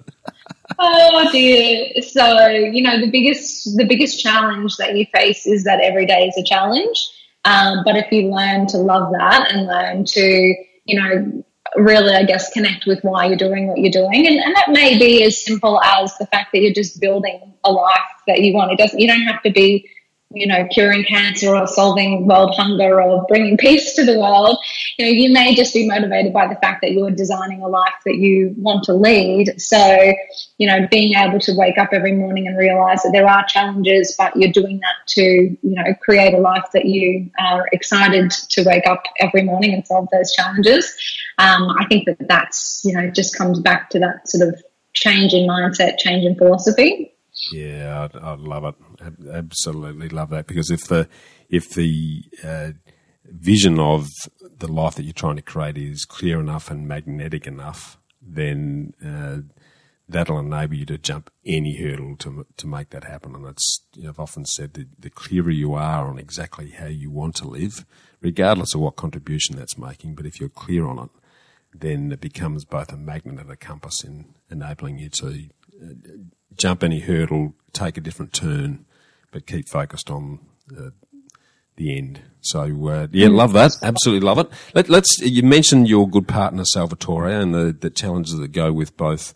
Oh dear. So, you know, the biggest challenge that you face is that every day is a challenge. But if you learn to love that and learn to, you know, really, I guess, connect with why you're doing what you're doing. And that may be as simple as the fact that you're just building a life that you want. You don't have to be, you know, curing cancer or solving world hunger or bringing peace to the world. You know, you may just be motivated by the fact that you're designing a life that you want to lead. So, you know, being able to wake up every morning and realize that there are challenges, but you're doing that to, you know, create a life that you are excited to wake up every morning and solve those challenges. I think that's, you know, just comes back to that sort of change in mindset, change in philosophy. Yeah, I love it. I absolutely love that, because if the vision of the life that you're trying to create is clear enough and magnetic enough, then that'll enable you to jump any hurdle to make that happen. And it's, I've often said that the clearer you are on exactly how you want to live, regardless of what contribution that's making, but if you're clear on it, then it becomes both a magnet and a compass in enabling you to jump any hurdle, take a different turn, but keep focused on the end. So, love that. Absolutely love it. You mentioned your good partner, Salvatore, and the challenges that go with both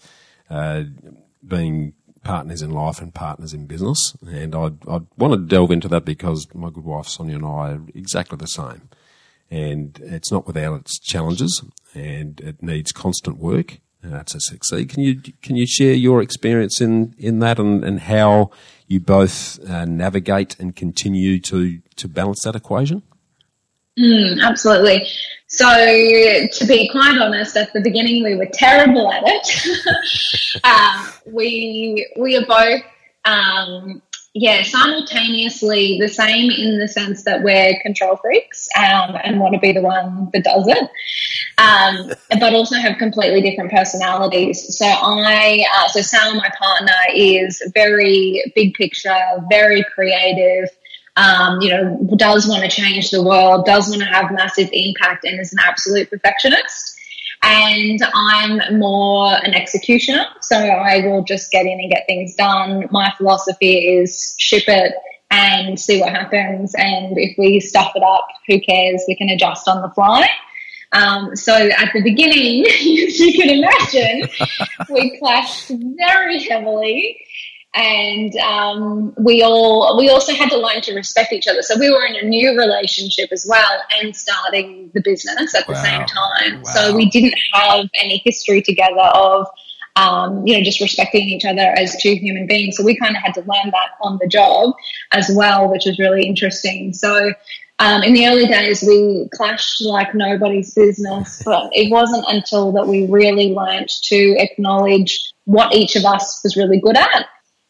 being partners in life and partners in business. And I want to delve into that because my good wife, Sonia, and I are exactly the same. And it's not without its challenges, and it needs constant work to succeed. Can you share your experience in that and how you both navigate and continue to balance that equation? Absolutely. So to be quite honest, at the beginning we were terrible at it. We are both simultaneously the same in the sense that we're control freaks and want to be the one that does it, but also have completely different personalities. So so Sal, my partner, is very big picture, very creative, does want to change the world, does want to have massive impact, and is an absolute perfectionist. And I'm more an executioner, so I will just get in and get things done. My philosophy is ship it and see what happens. And if we stuff it up, who cares? We can adjust on the fly. So at the beginning, as you can imagine, we clashed very heavily. And we also had to learn to respect each other. So we were in a new relationship as well and starting the business at the same time. Wow. So we didn't have any history together of, just respecting each other as two human beings. So we kind of had to learn that on the job as well, which was really interesting. So in the early days, we clashed like nobody's business, but it wasn't until that we really learned to acknowledge what each of us was really good at.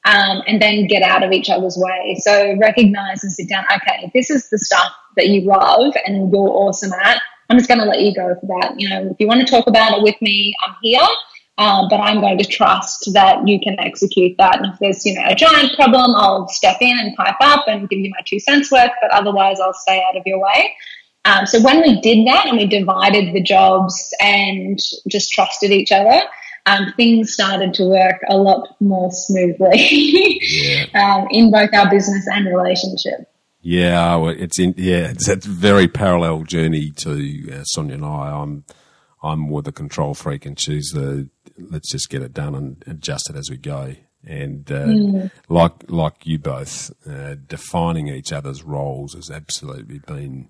And then get out of each other's way. So recognize and sit down, okay, this is the stuff that you love and you're awesome at. I'm just going to let you go for that. If you want to talk about it with me, I'm here, but I'm going to trust that you can execute that. And if there's, a giant problem, I'll step in and pipe up and give you my 2 cents worth, but otherwise I'll stay out of your way. So when we did that and we divided the jobs and just trusted each other, things started to work a lot more smoothly in both our business and relationship. Yeah, well, it's a very parallel journey to Sonia and I. I'm more the control freak, and she's the let's just get it done and adjust it as we go. And like you both, defining each other's roles has absolutely been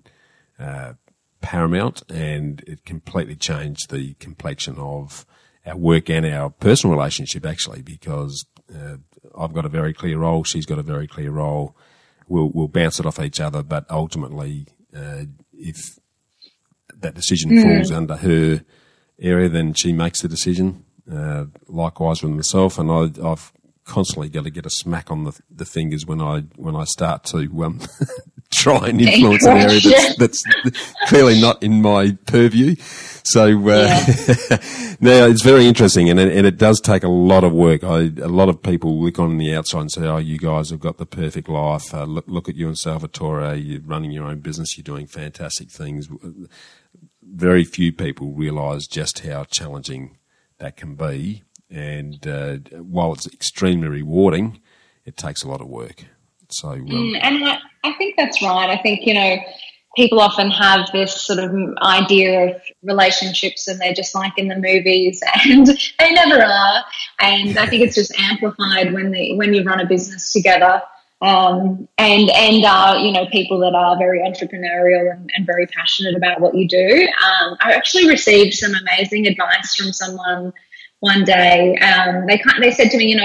paramount, and it completely changed the complexion of our work and our personal relationship, actually, because I've got a very clear role, she's got a very clear role. We'll bounce it off each other, but ultimately, if that decision falls under her area, then she makes the decision. Likewise with myself, and I've constantly got to get a smack on the fingers when I start to try and influence an area that's clearly not in my purview. So now it's very interesting, and it does take a lot of work. A lot of people look on the outside and say, "Oh, you guys have got the perfect life. Look at you and Salvatore. You're running your own business. You're doing fantastic things." Very few people realise just how challenging that can be. And while it's extremely rewarding, it takes a lot of work. So, and I think that's right. I think, people often have this sort of idea of relationships and they're just like in the movies, and they never are. And I think it's just amplified when you run a business together. And are, people that are very entrepreneurial and very passionate about what you do. I actually received some amazing advice from someone one day. They said to me,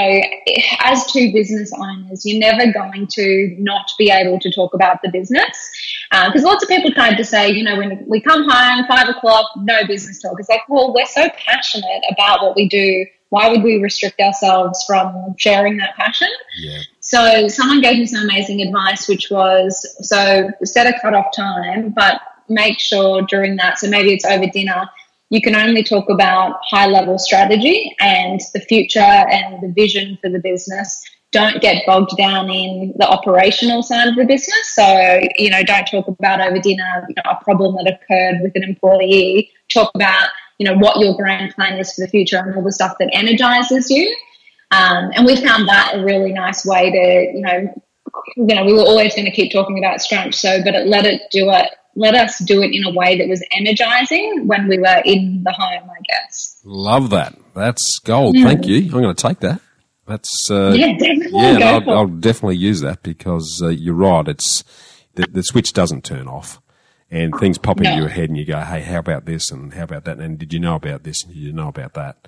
as two business owners, you're never going to not be able to talk about the business. Because lots of people tried to say, when we come home, 5 o'clock, no business talk. It's like, well, we're so passionate about what we do. Why would we restrict ourselves from sharing that passion? Yeah. So someone gave me some amazing advice, which was, so set a cutoff time, but make sure during that, so maybe it's over dinner, you can only talk about high-level strategy and the future and the vision for the business. Don't get bogged down in the operational side of the business. So, don't talk about over dinner, a problem that occurred with an employee. Talk about, what your grand plan is for the future and all the stuff that energizes you. And we found that a really nice way to, we were always going to keep talking about Scrunch, but let us do it in a way that was energizing when we were in the home, I guess. Love that. That's gold. Thank you. I'm going to take that. That's definitely. I'll definitely use that because you're right. It's the switch doesn't turn off, and things pop into your head, and you go, "Hey, how about this? And how about that? And did you know about this? And did you know about that?"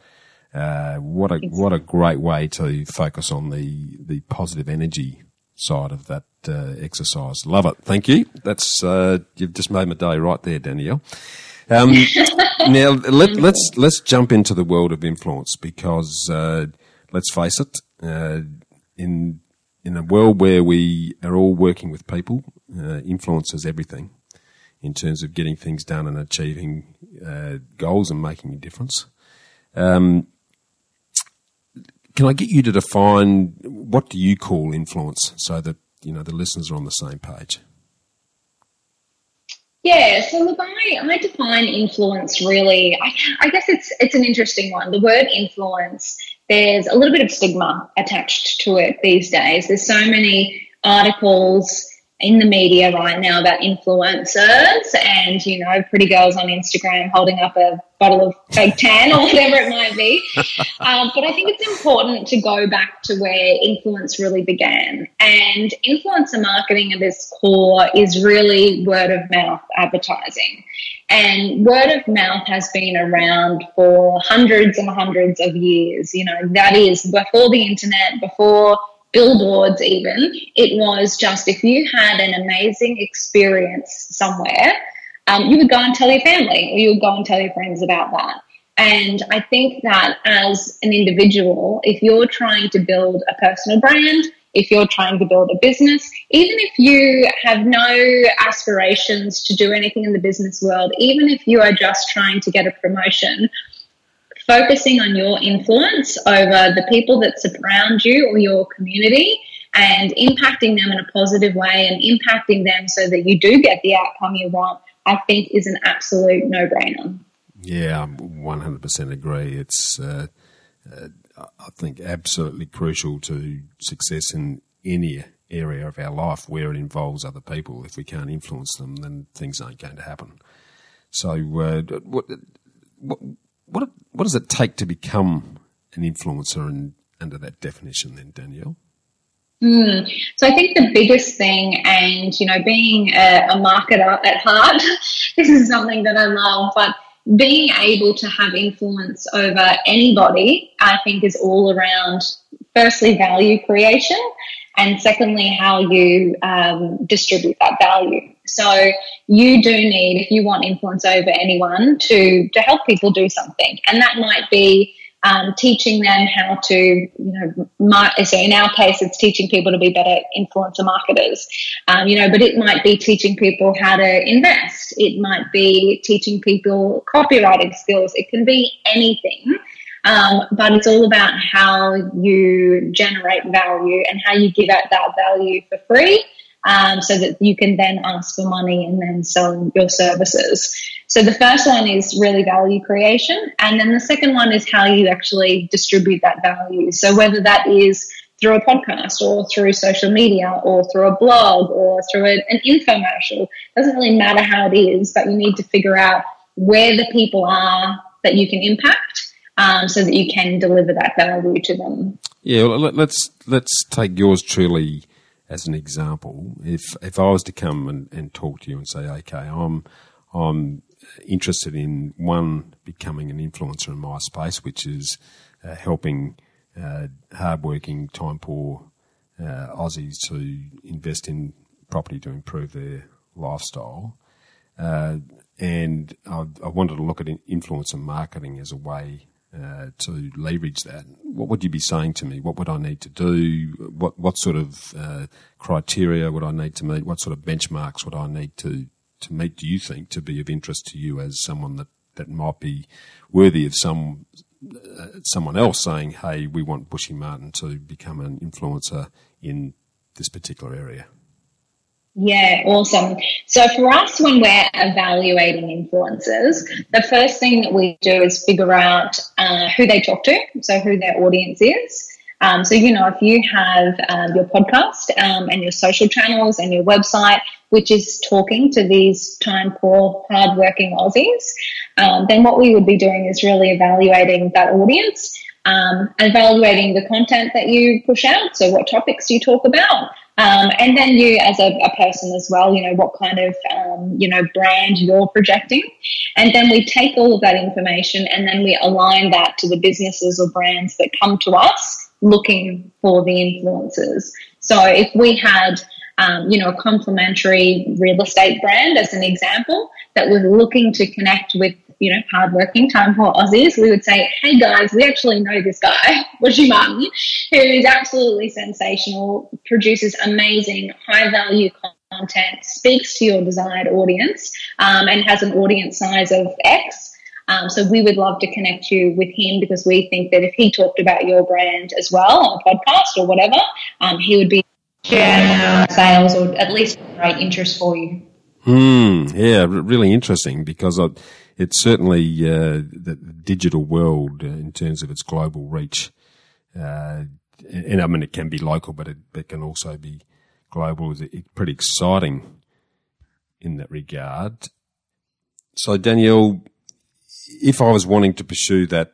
What a great way to focus on the positive energy side of that exercise. Love it. Thank you. That's you've just made my day right there, Danielle. Now let's jump into the world of influence because. Let's face it, in a world where we are all working with people, influence is everything in terms of getting things done and achieving goals and making a difference. Can I get you to define what do you call influence so that the listeners are on the same page? Yeah, so look, I define influence really. I guess it's an interesting one. The word influence. There's a little bit of stigma attached to it these days. There's so many articles in the media right now about influencers and, pretty girls on Instagram holding up a bottle of fake tan or whatever it might be. But I think it's important to go back to where influence really began. And influencer marketing at its core is really word of mouth advertising. And word of mouth has been around for hundreds and hundreds of years. That is before the internet, before billboards even. It was just if you had an amazing experience somewhere, you would go and tell your family or you would go and tell your friends about that. And I think that as an individual, if you're trying to build a personal brand, if you're trying to build a business, even if you have no aspirations to do anything in the business world, even if you are just trying to get a promotion, focusing on your influence over the people that surround you or your community and impacting them in a positive way and impacting them so that you do get the outcome you want, I think is an absolute no-brainer. Yeah, I 100% agree. It's, I think, absolutely crucial to success in any area of our life where it involves other people. If we can't influence them, then things aren't going to happen. So what does it take to become an influencer and under that definition then, Danielle? So I think the biggest thing, and, being a marketer at heart, this is something that I love, but being able to have influence over anybody, I think, is all around, firstly, value creation, and secondly, how you distribute that value. So you do need, if you want influence over anyone, to help people do something. And that might be teaching them how to, so in our case, it's teaching people to be better influencer marketers, but it might be teaching people how to invest. It might be teaching people copywriting skills. It can be anything. But it's all about how you generate value and how you give out that value for free, so that you can then ask for money and then sell your services. So the first one is really value creation. And then the second one is how you actually distribute that value. So whether that is through a podcast or through social media or through a blog or through an infomercial, doesn't really matter how it is, but you need to figure out where the people are that you can impact, so that you can deliver that value to them. Yeah, well, let's take yours truly as an example. If I was to come and talk to you and say, okay, I'm interested in becoming an influencer in my space, which is helping hardworking, time-poor Aussies to invest in property to improve their lifestyle. And I wanted to look at influencer marketing as a way to leverage that. What would you be saying to me? What would I need to do? What sort of criteria would I need to meet? What sort of benchmarks would I need to to meet, do you think, to be of interest to you as someone that might be worthy of someone else saying, hey, we want Bushy Martin to become an influencer in this particular area? Yeah, awesome. So for us, when we're evaluating influencers, the first thing that we do is figure out who they talk to, so who their audience is. So, if you have your podcast and your social channels and your website, which is talking to these time-poor, hard-working Aussies, then what we would be doing is really evaluating that audience, evaluating the content that you push out, so what topics you talk about, and then you as a person as well, what kind of, brand you're projecting. And then we take all of that information and then we align that to the businesses or brands that come to us looking for the influencers. So if we had, a complementary real estate brand as an example that was looking to connect with, hardworking, time-poor Aussies, we would say, hey guys, we actually know this guy, Bushy Martin, who is absolutely sensational, produces amazing, high-value content, speaks to your desired audience, and has an audience size of X. So we would love to connect you with him because we think that if he talked about your brand as well on a podcast or whatever, he would be sales or at least great interest for you. Yeah, really interesting because it's certainly the digital world in terms of its global reach. And I mean, it can be local, but it can also be global. It's pretty exciting in that regard. So, Danielle, if I was wanting to pursue that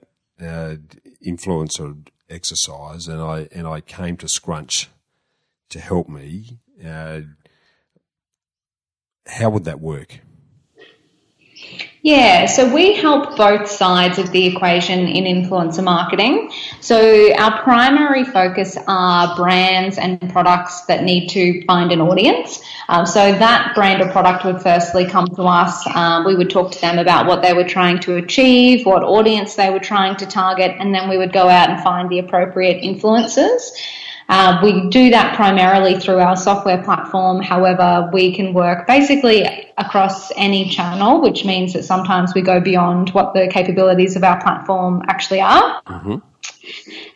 influencer exercise and I came to Scrunch to help me, how would that work? Yeah, so we help both sides of the equation in influencer marketing. So our primary focus are brands and products that need to find an audience. So that brand or product would firstly come to us. We would talk to them about what they were trying to achieve, what audience they were trying to target, and then we would go out and find the appropriate influencers. We do that primarily through our software platform. However, we can work basically across any channel, which means that sometimes we go beyond what the capabilities of our platform actually are. Mm-hmm.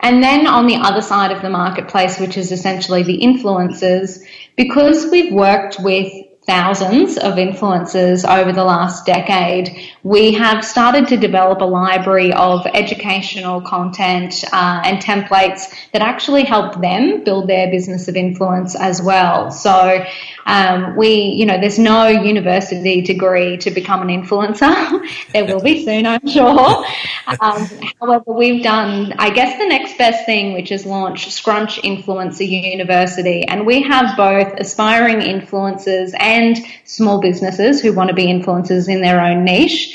And then on the other side of the marketplace, which is essentially the influencers, because we've worked with thousands of influencers over the last decade, we have started to develop a library of educational content and templates that actually help them build their business of influence as well. So there's no university degree to become an influencer. There will be soon, I'm sure. However, we've done, I guess, the next best thing, which is launch Scrunch Influencer University. And we have both aspiring influencers and small businesses who want to be influencers in their own niche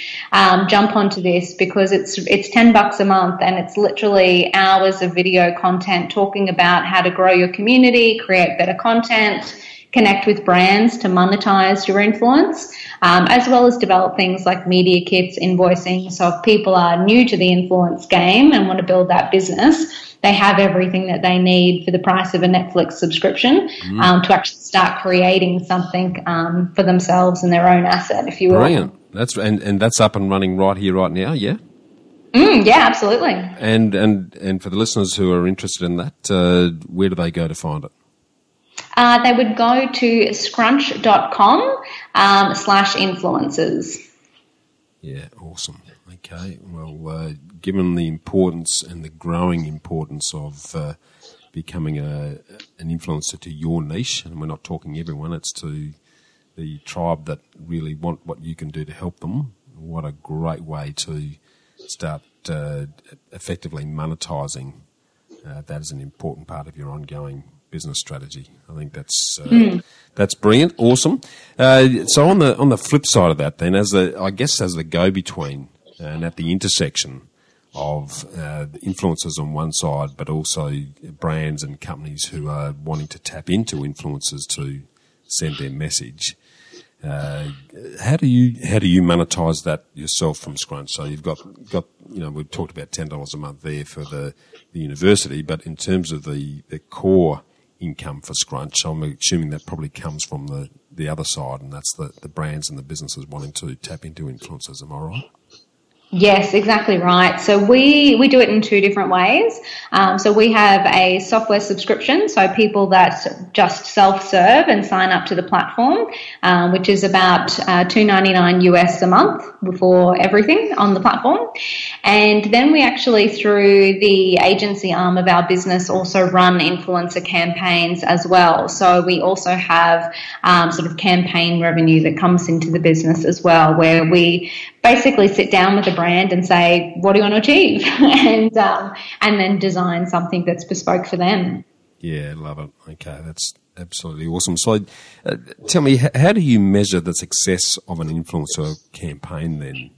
jump onto this because it's $10 a month and it's literally hours of video content talking about how to grow your community, create better content, connect with brands to monetize your influence, as well as develop things like media kits, invoicing. So if people are new to the influence game and want to build that business, they have everything that they need for the price of a Netflix subscription to actually start creating something for themselves and their own asset, if you will. Brilliant. And that's up and running right here, right now, yeah? Yeah, absolutely. And for the listeners who are interested in that, where do they go to find it? They would go to scrunch.com/influencers. Yeah, awesome. Okay, well, given the importance and the growing importance of becoming an influencer to your niche, and we're not talking everyone, it's to the tribe that really want what you can do to help them, what a great way to start effectively monetizing that as an important part of your ongoing business strategy. I think that's brilliant, awesome. So on the flip side of that, then, as the go-between and at the intersection of influencers on one side, but also brands and companies who are wanting to tap into influencers to send their message. How do you monetize that yourself from Scrunch? So you've got we've talked about $10 a month there for the university, but in terms of the core income for Scrunch. I'm assuming that probably comes from the other side, and that's the brands and the businesses wanting to tap into influencers. Am I right? Yes, exactly right. So we do it in two different ways. So we have a software subscription, so people that just self-serve and sign up to the platform, which is about $2.99 US a month for everything on the platform. And then we actually, through the agency arm of our business, also run influencer campaigns as well. So we also have sort of campaign revenue that comes into the business as well, where we basically sit down with a brand and say, what do you want to achieve? and then design something that's bespoke for them. Yeah, love it. Okay, that's absolutely awesome. So tell me, how do you measure the success of an influencer campaign then?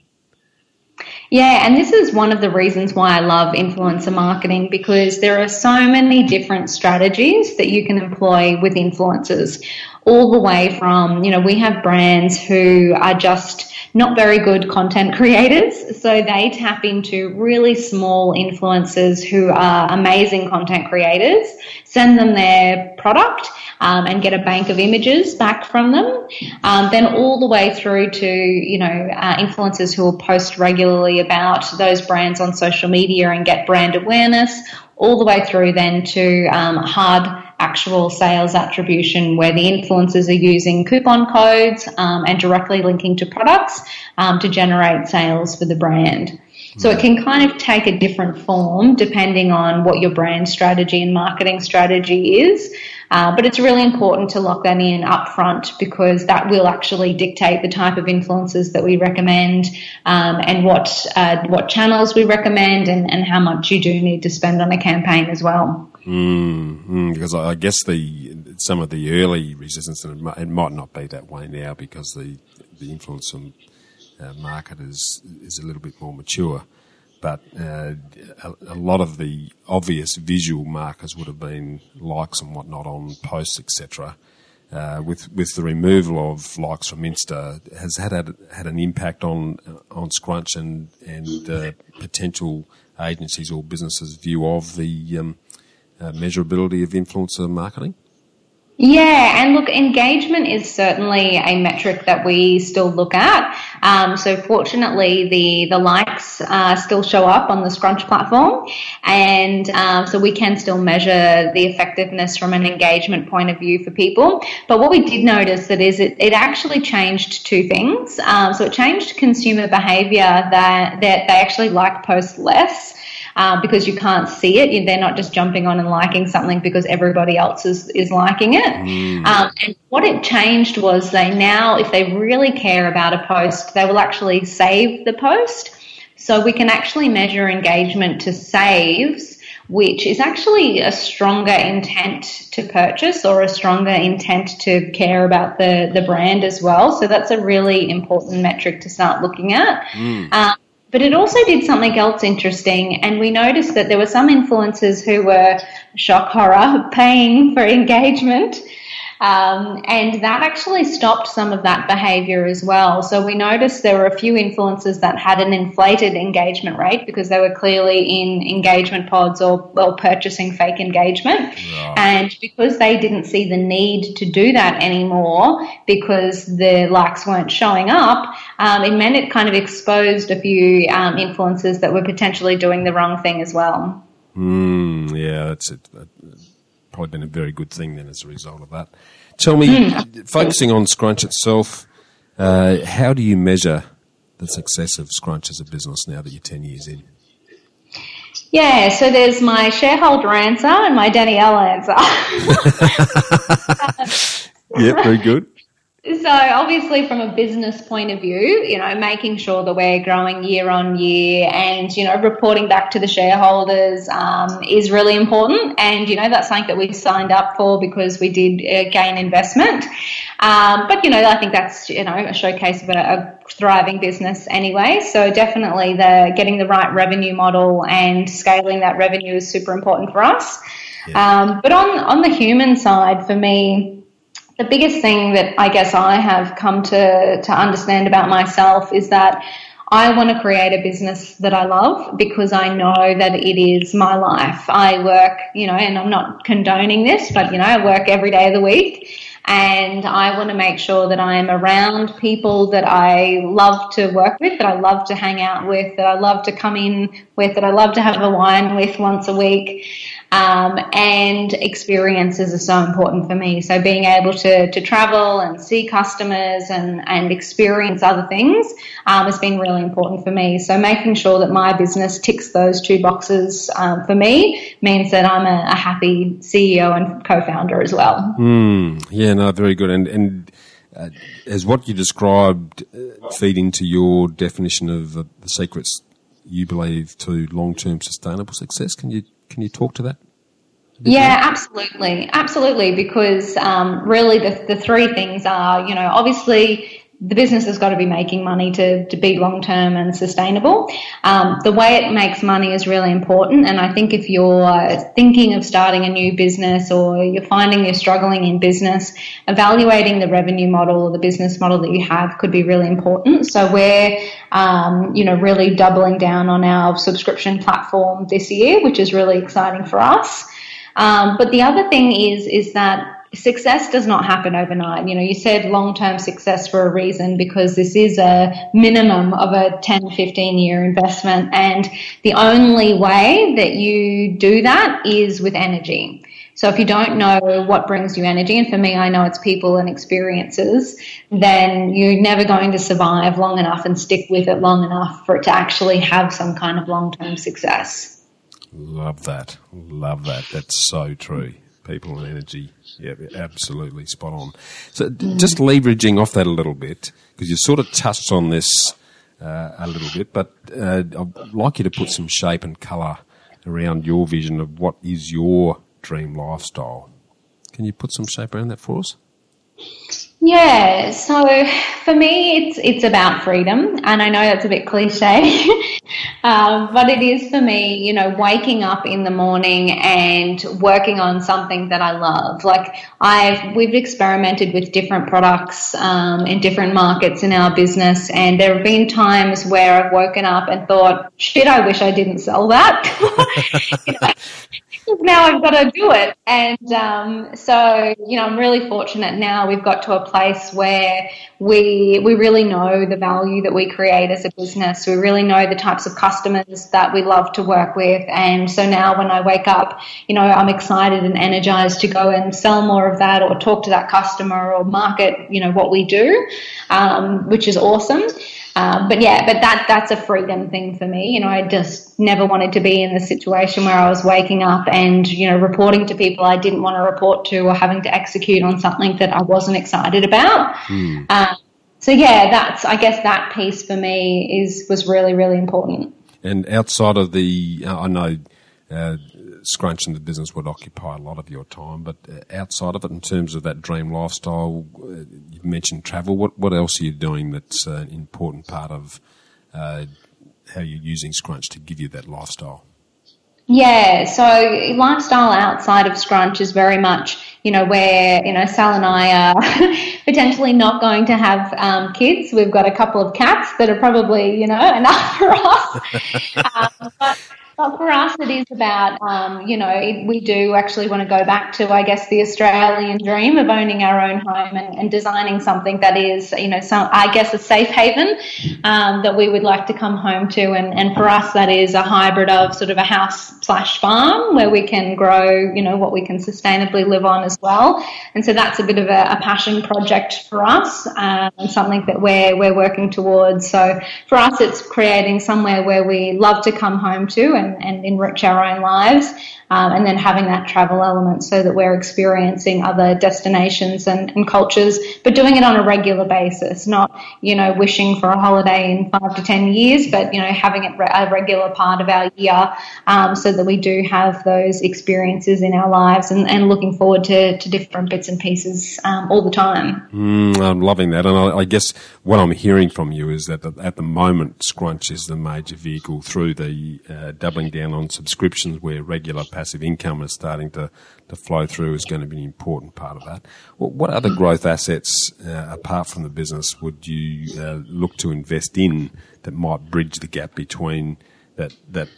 Yeah, and this is one of the reasons why I love influencer marketing, because there are so many different strategies that you can employ with influencers, all the way from, we have brands who are just not very good content creators, so they tap into really small influencers who are amazing content creators, send them their product, and get a bank of images back from them. Then all the way through to, influencers who will post regularly about those brands on social media and get brand awareness, all the way through then to hard actual sales attribution, where the influencers are using coupon codes and directly linking to products to generate sales for the brand. So it can kind of take a different form depending on what your brand strategy and marketing strategy is. But it's really important to lock that in up front, because that will actually dictate the type of influencers that we recommend, and what channels we recommend, and how much you do need to spend on a campaign as well. Because I guess some of the early resistance, and it might not be that way now because the influencer market is a little bit more mature, but a lot of the obvious visual markers would have been likes and whatnot on posts, etc. With the removal of likes from Insta, has had an impact on Scrunch and potential agencies or businesses' view of the measurability of influencer marketing? Yeah, and look, engagement is certainly a metric that we still look at. So fortunately, the likes still show up on the Scrunch platform, and so we can still measure the effectiveness from an engagement point of view for people. But what we did notice that is it actually changed two things. So it changed consumer behaviour that they actually like posts less. Because you can't see it. They're not just jumping on and liking something because everybody else is liking it. And what it changed was they now, if they really care about a post, they will actually save the post. So we can actually measure engagement to saves, which is actually a stronger intent to purchase or a stronger intent to care about the brand as well. So that's a really important metric to start looking at. But it also did something else interesting, and we noticed that there were some influencers who were, shock horror, paying for engagement, and that actually stopped some of that behaviour as well. So we noticed there were a few influencers that had an inflated engagement rate because they were clearly in engagement pods or purchasing fake engagement. Right. And because they didn't see the need to do that anymore because the likes weren't showing up, it meant it kind of exposed a few influencers that were potentially doing the wrong thing as well. Yeah, that's it. Probably been a very good thing then as a result of that. Tell me, focusing on Scrunch itself, how do you measure the success of Scrunch as a business now that you're 10 years in? Yeah, so there's my shareholder answer and my Danielle answer. Yeah, very good. So obviously from a business point of view, making sure that we're growing year on year and, reporting back to the shareholders is really important. And, that's something that we signed up for because we did gain investment. But, I think that's, a showcase of a thriving business anyway. So definitely getting the right revenue model and scaling that revenue is super important for us. Yeah. But on the human side, for me, the biggest thing that I guess I have come to understand about myself is that I want to create a business that I love because I know that it is my life. I work, and I'm not condoning this, but, I work every day of the week. And I want to make sure that I am around people that I love to work with, that I love to hang out with, that I love to come in with, that I love to have a wine with once a week. And experiences are so important for me. So being able to travel and see customers and experience other things has been really important for me. So making sure that my business ticks those two boxes for me means that I'm a happy CEO and co-founder as well. Yeah, no, very good. And as what you described feed into your definition of the secrets you believe to long-term sustainable success, can you talk to that? Yeah, absolutely. Because really, the three things are, obviously the business has got to be making money to be long-term and sustainable. The way it makes money is really important. And I think if you're thinking of starting a new business or you're finding you're struggling in business, evaluating the revenue model or the business model that you have could be really important. So we're, really doubling down on our subscription platform this year, which is really exciting for us. But the other thing is that success does not happen overnight. You said long-term success for a reason, because this is a minimum of a 10, 15-year investment. And the only way that you do that is with energy. So if you don't know what brings you energy, and for me, I know it's people and experiences, then you're never going to survive long enough and stick with it long enough for it to actually have some kind of long-term success. Love that. That's so true. People and energy. Yeah, absolutely spot on. So just leveraging off that a little bit, because you sort of touched on this a little bit, but I'd like you to put some shape and colour around your vision of what is your dream lifestyle. Can you put some shape around that for us? Yeah, so for me, it's about freedom, and I know that's a bit cliche, but it is for me, waking up in the morning and working on something that I love. Like we've experimented with different products in different markets in our business, and there have been times where I've woken up and thought, shit, I wish I didn't sell that. Now I've got to do it. And so, I'm really fortunate now we've got to a place where we really know the value that we create as a business. We really know the types of customers that we love to work with. And so now when I wake up, I'm excited and energized to go and sell more of that or talk to that customer or market, what we do, which is awesome. But that's a freedom thing for me. I just never wanted to be in the situation where I was waking up and, reporting to people I didn't want to report to or having to execute on something that I wasn't excited about. I guess that piece for me was really, really important. And outside of I know Scrunch and the business would occupy a lot of your time, but outside of it, in terms of that dream lifestyle, you mentioned travel. What else are you doing that's an important part of how you're using Scrunch to give you that lifestyle? Yeah, so lifestyle outside of Scrunch is very much, where, Sal and I are potentially not going to have kids. We've got a couple of cats that are probably, enough for us. But for us, it is about, we do actually want to go back to, I guess, the Australian dream of owning our own home and designing something that is, a safe haven that we would like to come home to. And for us, that is a hybrid of sort of a house/farm where we can grow, what we can sustainably live on as well. And so that's a bit of a passion project for us and something that we're working towards. So for us, it's creating somewhere where we love to come home to and enrich our own lives, and then having that travel element so that we're experiencing other destinations and cultures, but doing it on a regular basis, not, wishing for a holiday in 5 to 10 years, but, having it a regular part of our year, so that we do have those experiences in our lives and looking forward to different bits and pieces all the time. I'm loving that. And I guess what I'm hearing from you is that at the moment, Scrunch is the major vehicle through the doubling down on subscriptions where regular passive income is starting to flow through is going to be an important part of that. What other growth assets, apart from the business, would you look to invest in that might bridge the gap between that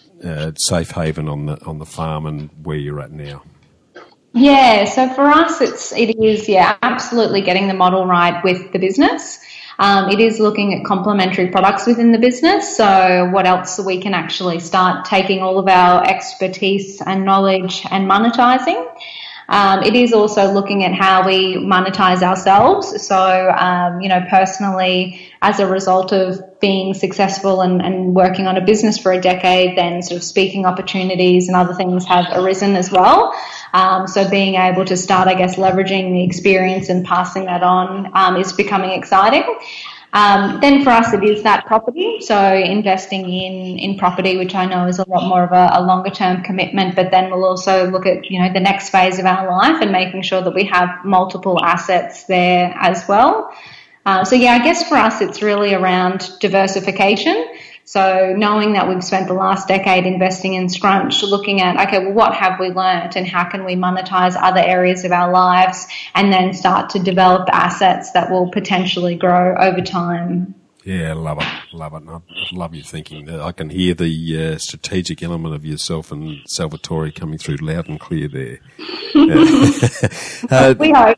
safe haven on the farm and where you're at now? Yeah, so for us, it is absolutely getting the model right with the business. It is looking at complementary products within the business. So what else we can actually start taking all of our expertise and knowledge and monetizing. It is also looking at how we monetize ourselves. So, personally, as a result of being successful and working on a business for a decade, then sort of speaking opportunities and other things have arisen as well. So being able to start, I guess, leveraging the experience and passing that on is becoming exciting. Then for us, it is that property. So investing in property, which I know is a lot more of a longer term commitment, but then we'll also look at, the next phase of our life and making sure that we have multiple assets there as well. I guess for us, it's really around diversification. So knowing that we've spent the last decade investing in Scrunch, looking at, okay, well, what have we learned and how can we monetize other areas of our lives and then start to develop assets that will potentially grow over time. Yeah, I love it. I love your thinking. I can hear the strategic element of yourself and Salvatore coming through loud and clear there. We hope.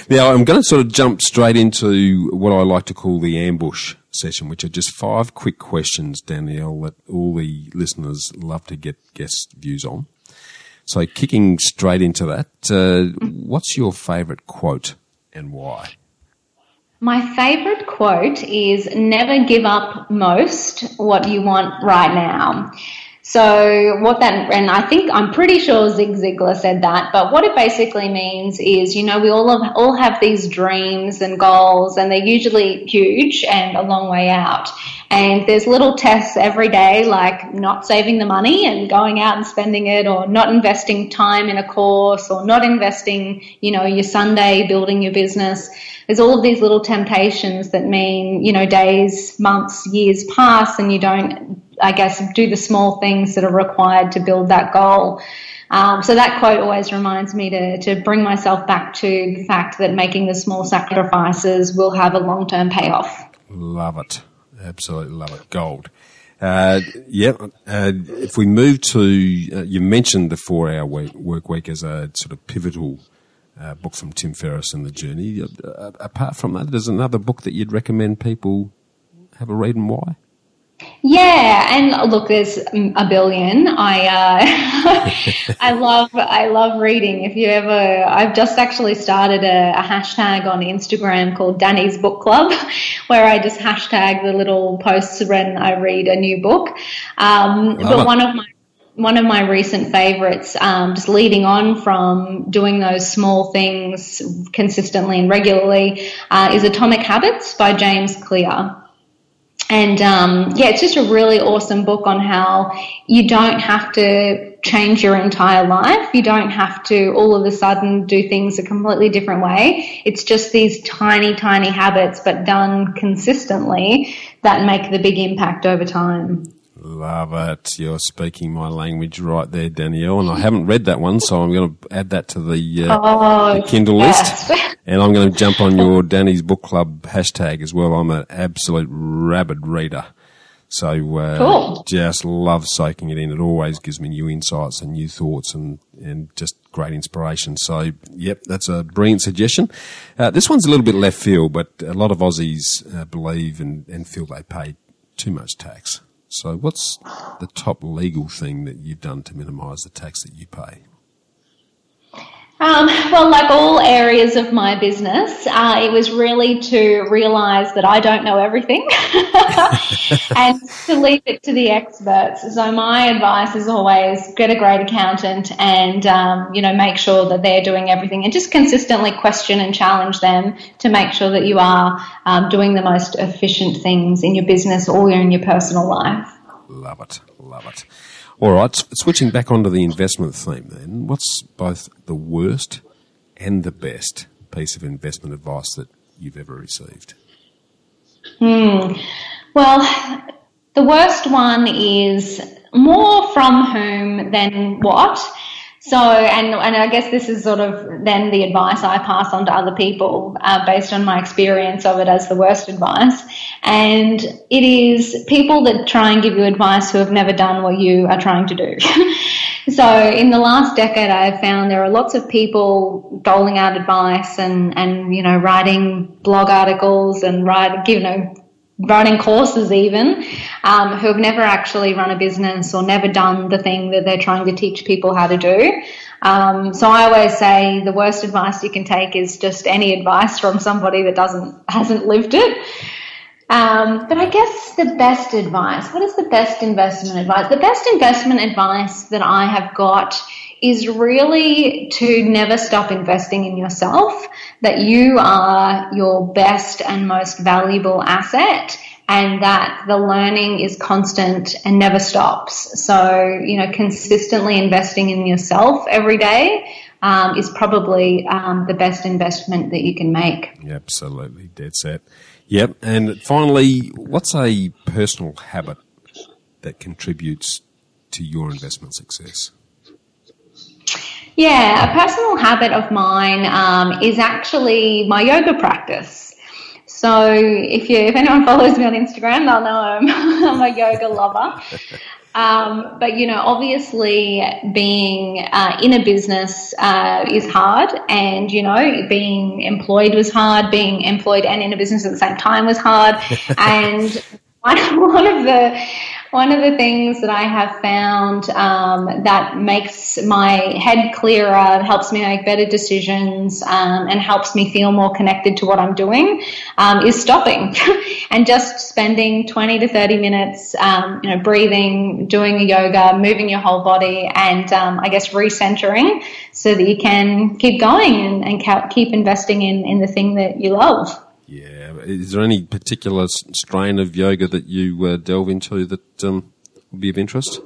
Now, I'm going to sort of jump straight into what I like to call the ambush session, which are just 5 quick questions, Danielle, that all the listeners love to get guest views on. So kicking straight into that, what's your favourite quote and why? My favourite quote is never give up most what you want right now. So and I'm pretty sure Zig Ziglar said that, but what it basically means is, we all have these dreams and goals, and they're usually huge and a long way out. And there's little tests every day, like not saving the money and going out and spending it, or not investing time in a course, or not investing, your Sunday building your business. There's all of these little temptations that mean, days, months, years pass and you don't, I guess, do the small things that are required to build that goal. So that quote always reminds me to bring myself back to the fact that making the small sacrifices will have a long-term payoff. Love it. Absolutely love it. Gold. If we move to, you mentioned the 4-hour work week as a sort of pivotal book from Tim Ferriss and the Journey. Apart from that, there's another book that you'd recommend people have a read and why? Yeah, and look, there's a billion. I love reading. I've just actually started a hashtag on Instagram called Danny's Book Club, where I just hashtag the little posts when I read a new book. But one of my recent favorites, just leading on from doing those small things consistently and regularly, is Atomic Habits by James Clear. And, it's just a really awesome book on how you don't have to change your entire life. You don't have to all of a sudden do things a completely different way. It's just these tiny, tiny habits, but done consistently, that make the big impact over time. Love it. You're speaking my language right there, Danielle. And I haven't read that one, so I'm going to add that to the Kindle list. And I'm going to jump on your Danny's Book Club hashtag as well. I'm an absolute rabid reader. So cool. Just love soaking it in. It always gives me new insights and new thoughts and just great inspiration. So, yep, that's a brilliant suggestion. This one's a little bit left field, but a lot of Aussies believe and feel they pay too much tax. So what's the top legal thing that you've done to minimise the tax that you pay? Well, like all areas of my business, it was really to realise that I don't know everything and to leave it to the experts. So my advice is always get a great accountant and, make sure that they're doing everything and just consistently question and challenge them to make sure that you are doing the most efficient things in your business or in your personal life. Love it. All right, switching back onto the investment theme then, what's both the worst and the best piece of investment advice that you've ever received? Well, The worst one is more from whom than what. So, and I guess this is sort of then the advice I pass on to other people based on my experience of it as the worst advice. And it is people that try and give you advice who have never done what you are trying to do. So in the last decade, I've found there are lots of people doling out advice and writing blog articles and writing courses even, who have never actually run a business or never done the thing that they're trying to teach people how to do. So I always say the worst advice you can take is just any advice from somebody that hasn't lived it. But I guess the best advice, what is the best investment advice? The best investment advice that I have got is really to never stop investing in yourself, that you are your best and most valuable asset, and that the learning is constant and never stops. So, consistently investing in yourself every day is probably the best investment that you can make. Yeah, absolutely, dead set. Yep, and finally, what's a personal habit that contributes to your investment success? Yeah, a personal habit of mine is actually my yoga practice. So if anyone follows me on Instagram, they'll know I'm a yoga lover. But obviously being in a business is hard, and being employed was hard. Being employed and in a business at the same time was hard. And one of the things that I have found that makes my head clearer, helps me make better decisions, and helps me feel more connected to what I'm doing is stopping and just spending 20 to 30 minutes, breathing, doing a yoga, moving your whole body, and I guess recentering so that you can keep going and keep investing in the thing that you love. Yeah. Is there any particular strain of yoga that you delve into that would be of interest?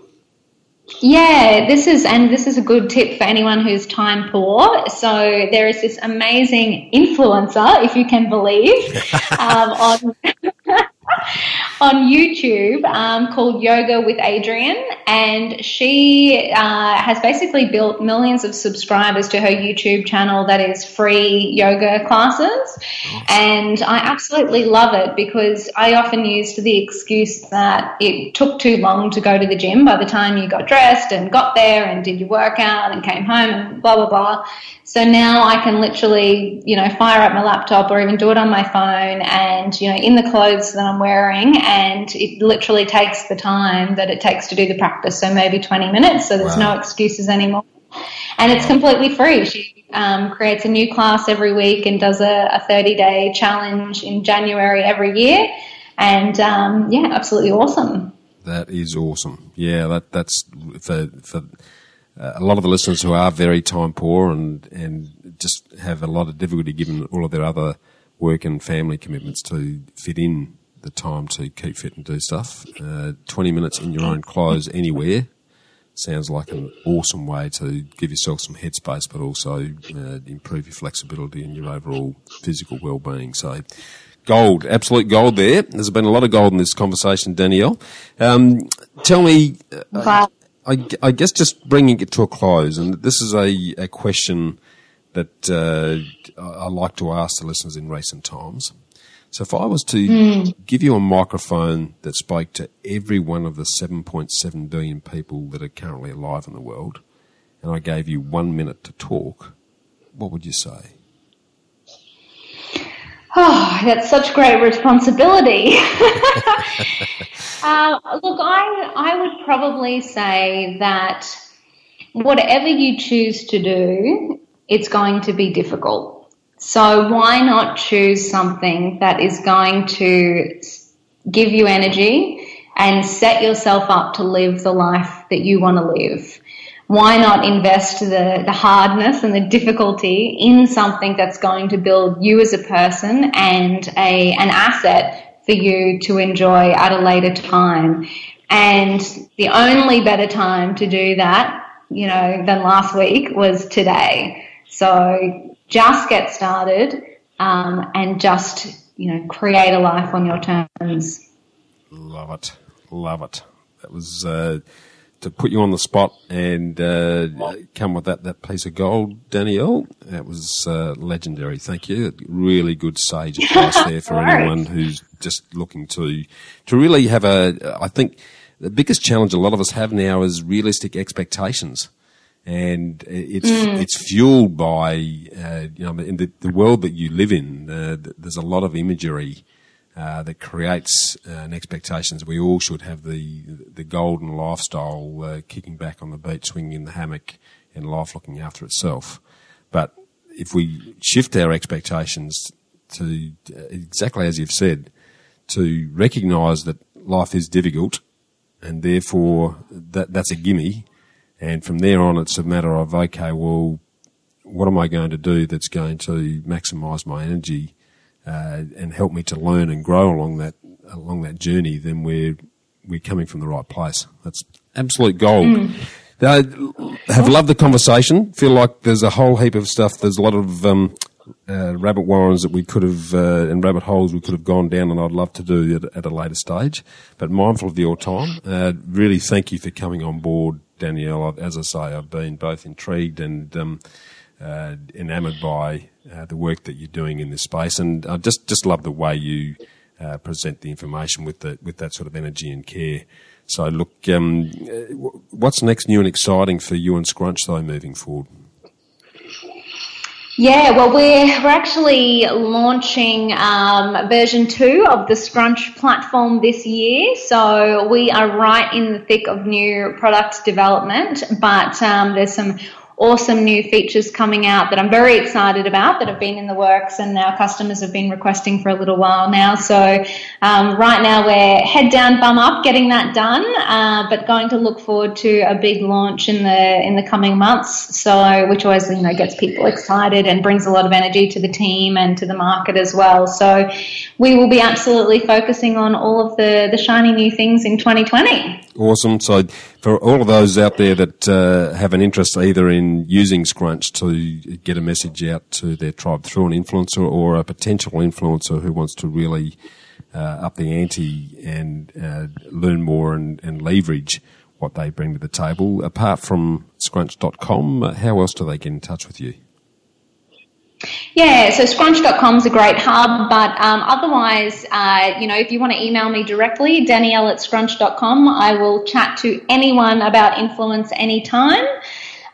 Yeah, this is a good tip for anyone who's time poor. So there is this amazing influencer, if you can believe, on YouTube called Yoga with Adriene, and she has basically built millions of subscribers to her YouTube channel that is free yoga classes. And I absolutely love it because I often used the excuse that it took too long to go to the gym by the time you got dressed and got there and did your workout and came home and blah, blah, blah. So now I can literally, fire up my laptop or even do it on my phone and, in the clothes that I'm wearing, and it literally takes the time that it takes to do the practice, so maybe 20 minutes, so there's no excuses anymore. And it's completely free. She creates a new class every week and does a 30-day challenge in January every year, and, absolutely awesome. That is awesome. Yeah, that's for a lot of the listeners who are very time poor and just have a lot of difficulty given all of their other work and family commitments to fit in the time to keep fit and do stuff. 20 minutes in your own clothes anywhere sounds like an awesome way to give yourself some headspace, but also improve your flexibility and your overall physical well-being. So gold, absolute gold there. There's been a lot of gold in this conversation, Danielle. Tell me... I guess just bringing it to a close, and this is a question that I like to ask the listeners in recent times. So if I was to give you a microphone that spoke to every one of the 7.7 billion people that are currently alive in the world, and I gave you 1 minute to talk, what would you say? Oh, that's such great responsibility. Look, I would probably say that whatever you choose to do, it's going to be difficult. So why not choose something that is going to give you energy and set yourself up to live the life that you want to live? Why not invest the hardness and the difficulty in something that's going to build you as a person and an asset for you to enjoy at a later time? And the only better time to do that, than last week was today. So just get started and just, create a life on your terms. Love it. Love it. That was to put you on the spot and come with that piece of gold, Danielle. That was legendary. Thank you. Really good sage advice there for anyone who's just looking to really have I think the biggest challenge a lot of us have now is realistic expectations. And it's fueled by, in the world that you live in, there's a lot of imagery that creates an expectations. We all should have the golden lifestyle, kicking back on the beach, swinging in the hammock, and life looking after itself. But if we shift our expectations to exactly as you've said, to recognise that life is difficult, and therefore that's a gimme. And from there on, it's a matter of, okay, well, what am I going to do that's going to maximise my energy and help me to learn and grow along that journey? Then we're coming from the right place. That's absolute gold. I have loved the conversation. Feel like there's a whole heap of stuff. There's a lot of rabbit warrens that we could have and rabbit holes we could have gone down, and I'd love to do at a later stage. But mindful of your time, really thank you for coming on board, Danielle. As I say, I've been both intrigued and enamoured by the work that you're doing in this space, and I just love the way you present the information with that sort of energy and care. So look, what's next new and exciting for you and Scrunch though moving forward? Yeah, well, we're actually launching version 2 of the Scrunch platform this year. So we are right in the thick of new product development, but there's some awesome new features coming out that I'm very excited about that have been in the works and our customers have been requesting for a little while now. So right now we're head down, bum up, getting that done, but going to look forward to a big launch in the coming months. So which always gets people excited and brings a lot of energy to the team and to the market as well. So we will be absolutely focusing on all of the shiny new things in 2020. Awesome. So for all of those out there that have an interest either in using Scrunch to get a message out to their tribe through an influencer, or a potential influencer who wants to really up the ante and learn more and leverage what they bring to the table, apart from scrunch.com, how else do they get in touch with you? Yeah, so scrunch.com is a great hub, but otherwise, if you want to email me directly, Danielle@scrunch.com, I will chat to anyone about influence anytime.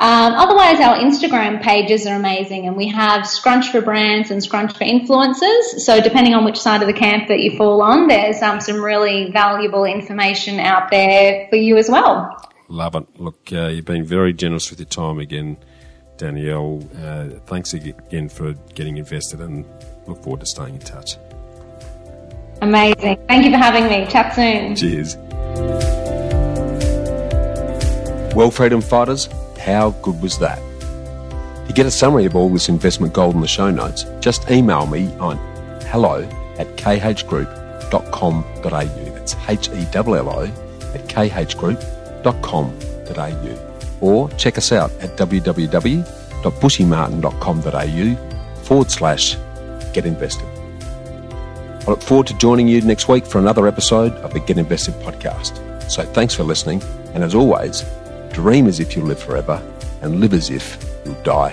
Otherwise, our Instagram pages are amazing, and we have Scrunch for brands and Scrunch for influencers. So depending on which side of the camp that you fall on, there's some really valuable information out there for you as well. Love it. Look, you've been very generous with your time again, Danielle. Thanks again for getting invested, and look forward to staying in touch. Amazing. Thank you for having me. Chat soon. Cheers. Well, freedom fighters, how good was that? To get a summary of all this investment gold in the show notes, just email me on hello@khgroup.com.au. That's HELLO@khgroup.com.au. Or check us out at www.bushymartin.com.au/get invested. I look forward to joining you next week for another episode of the Get Invested podcast. So thanks for listening, and as always, dream as if you'll live forever and live as if you'll die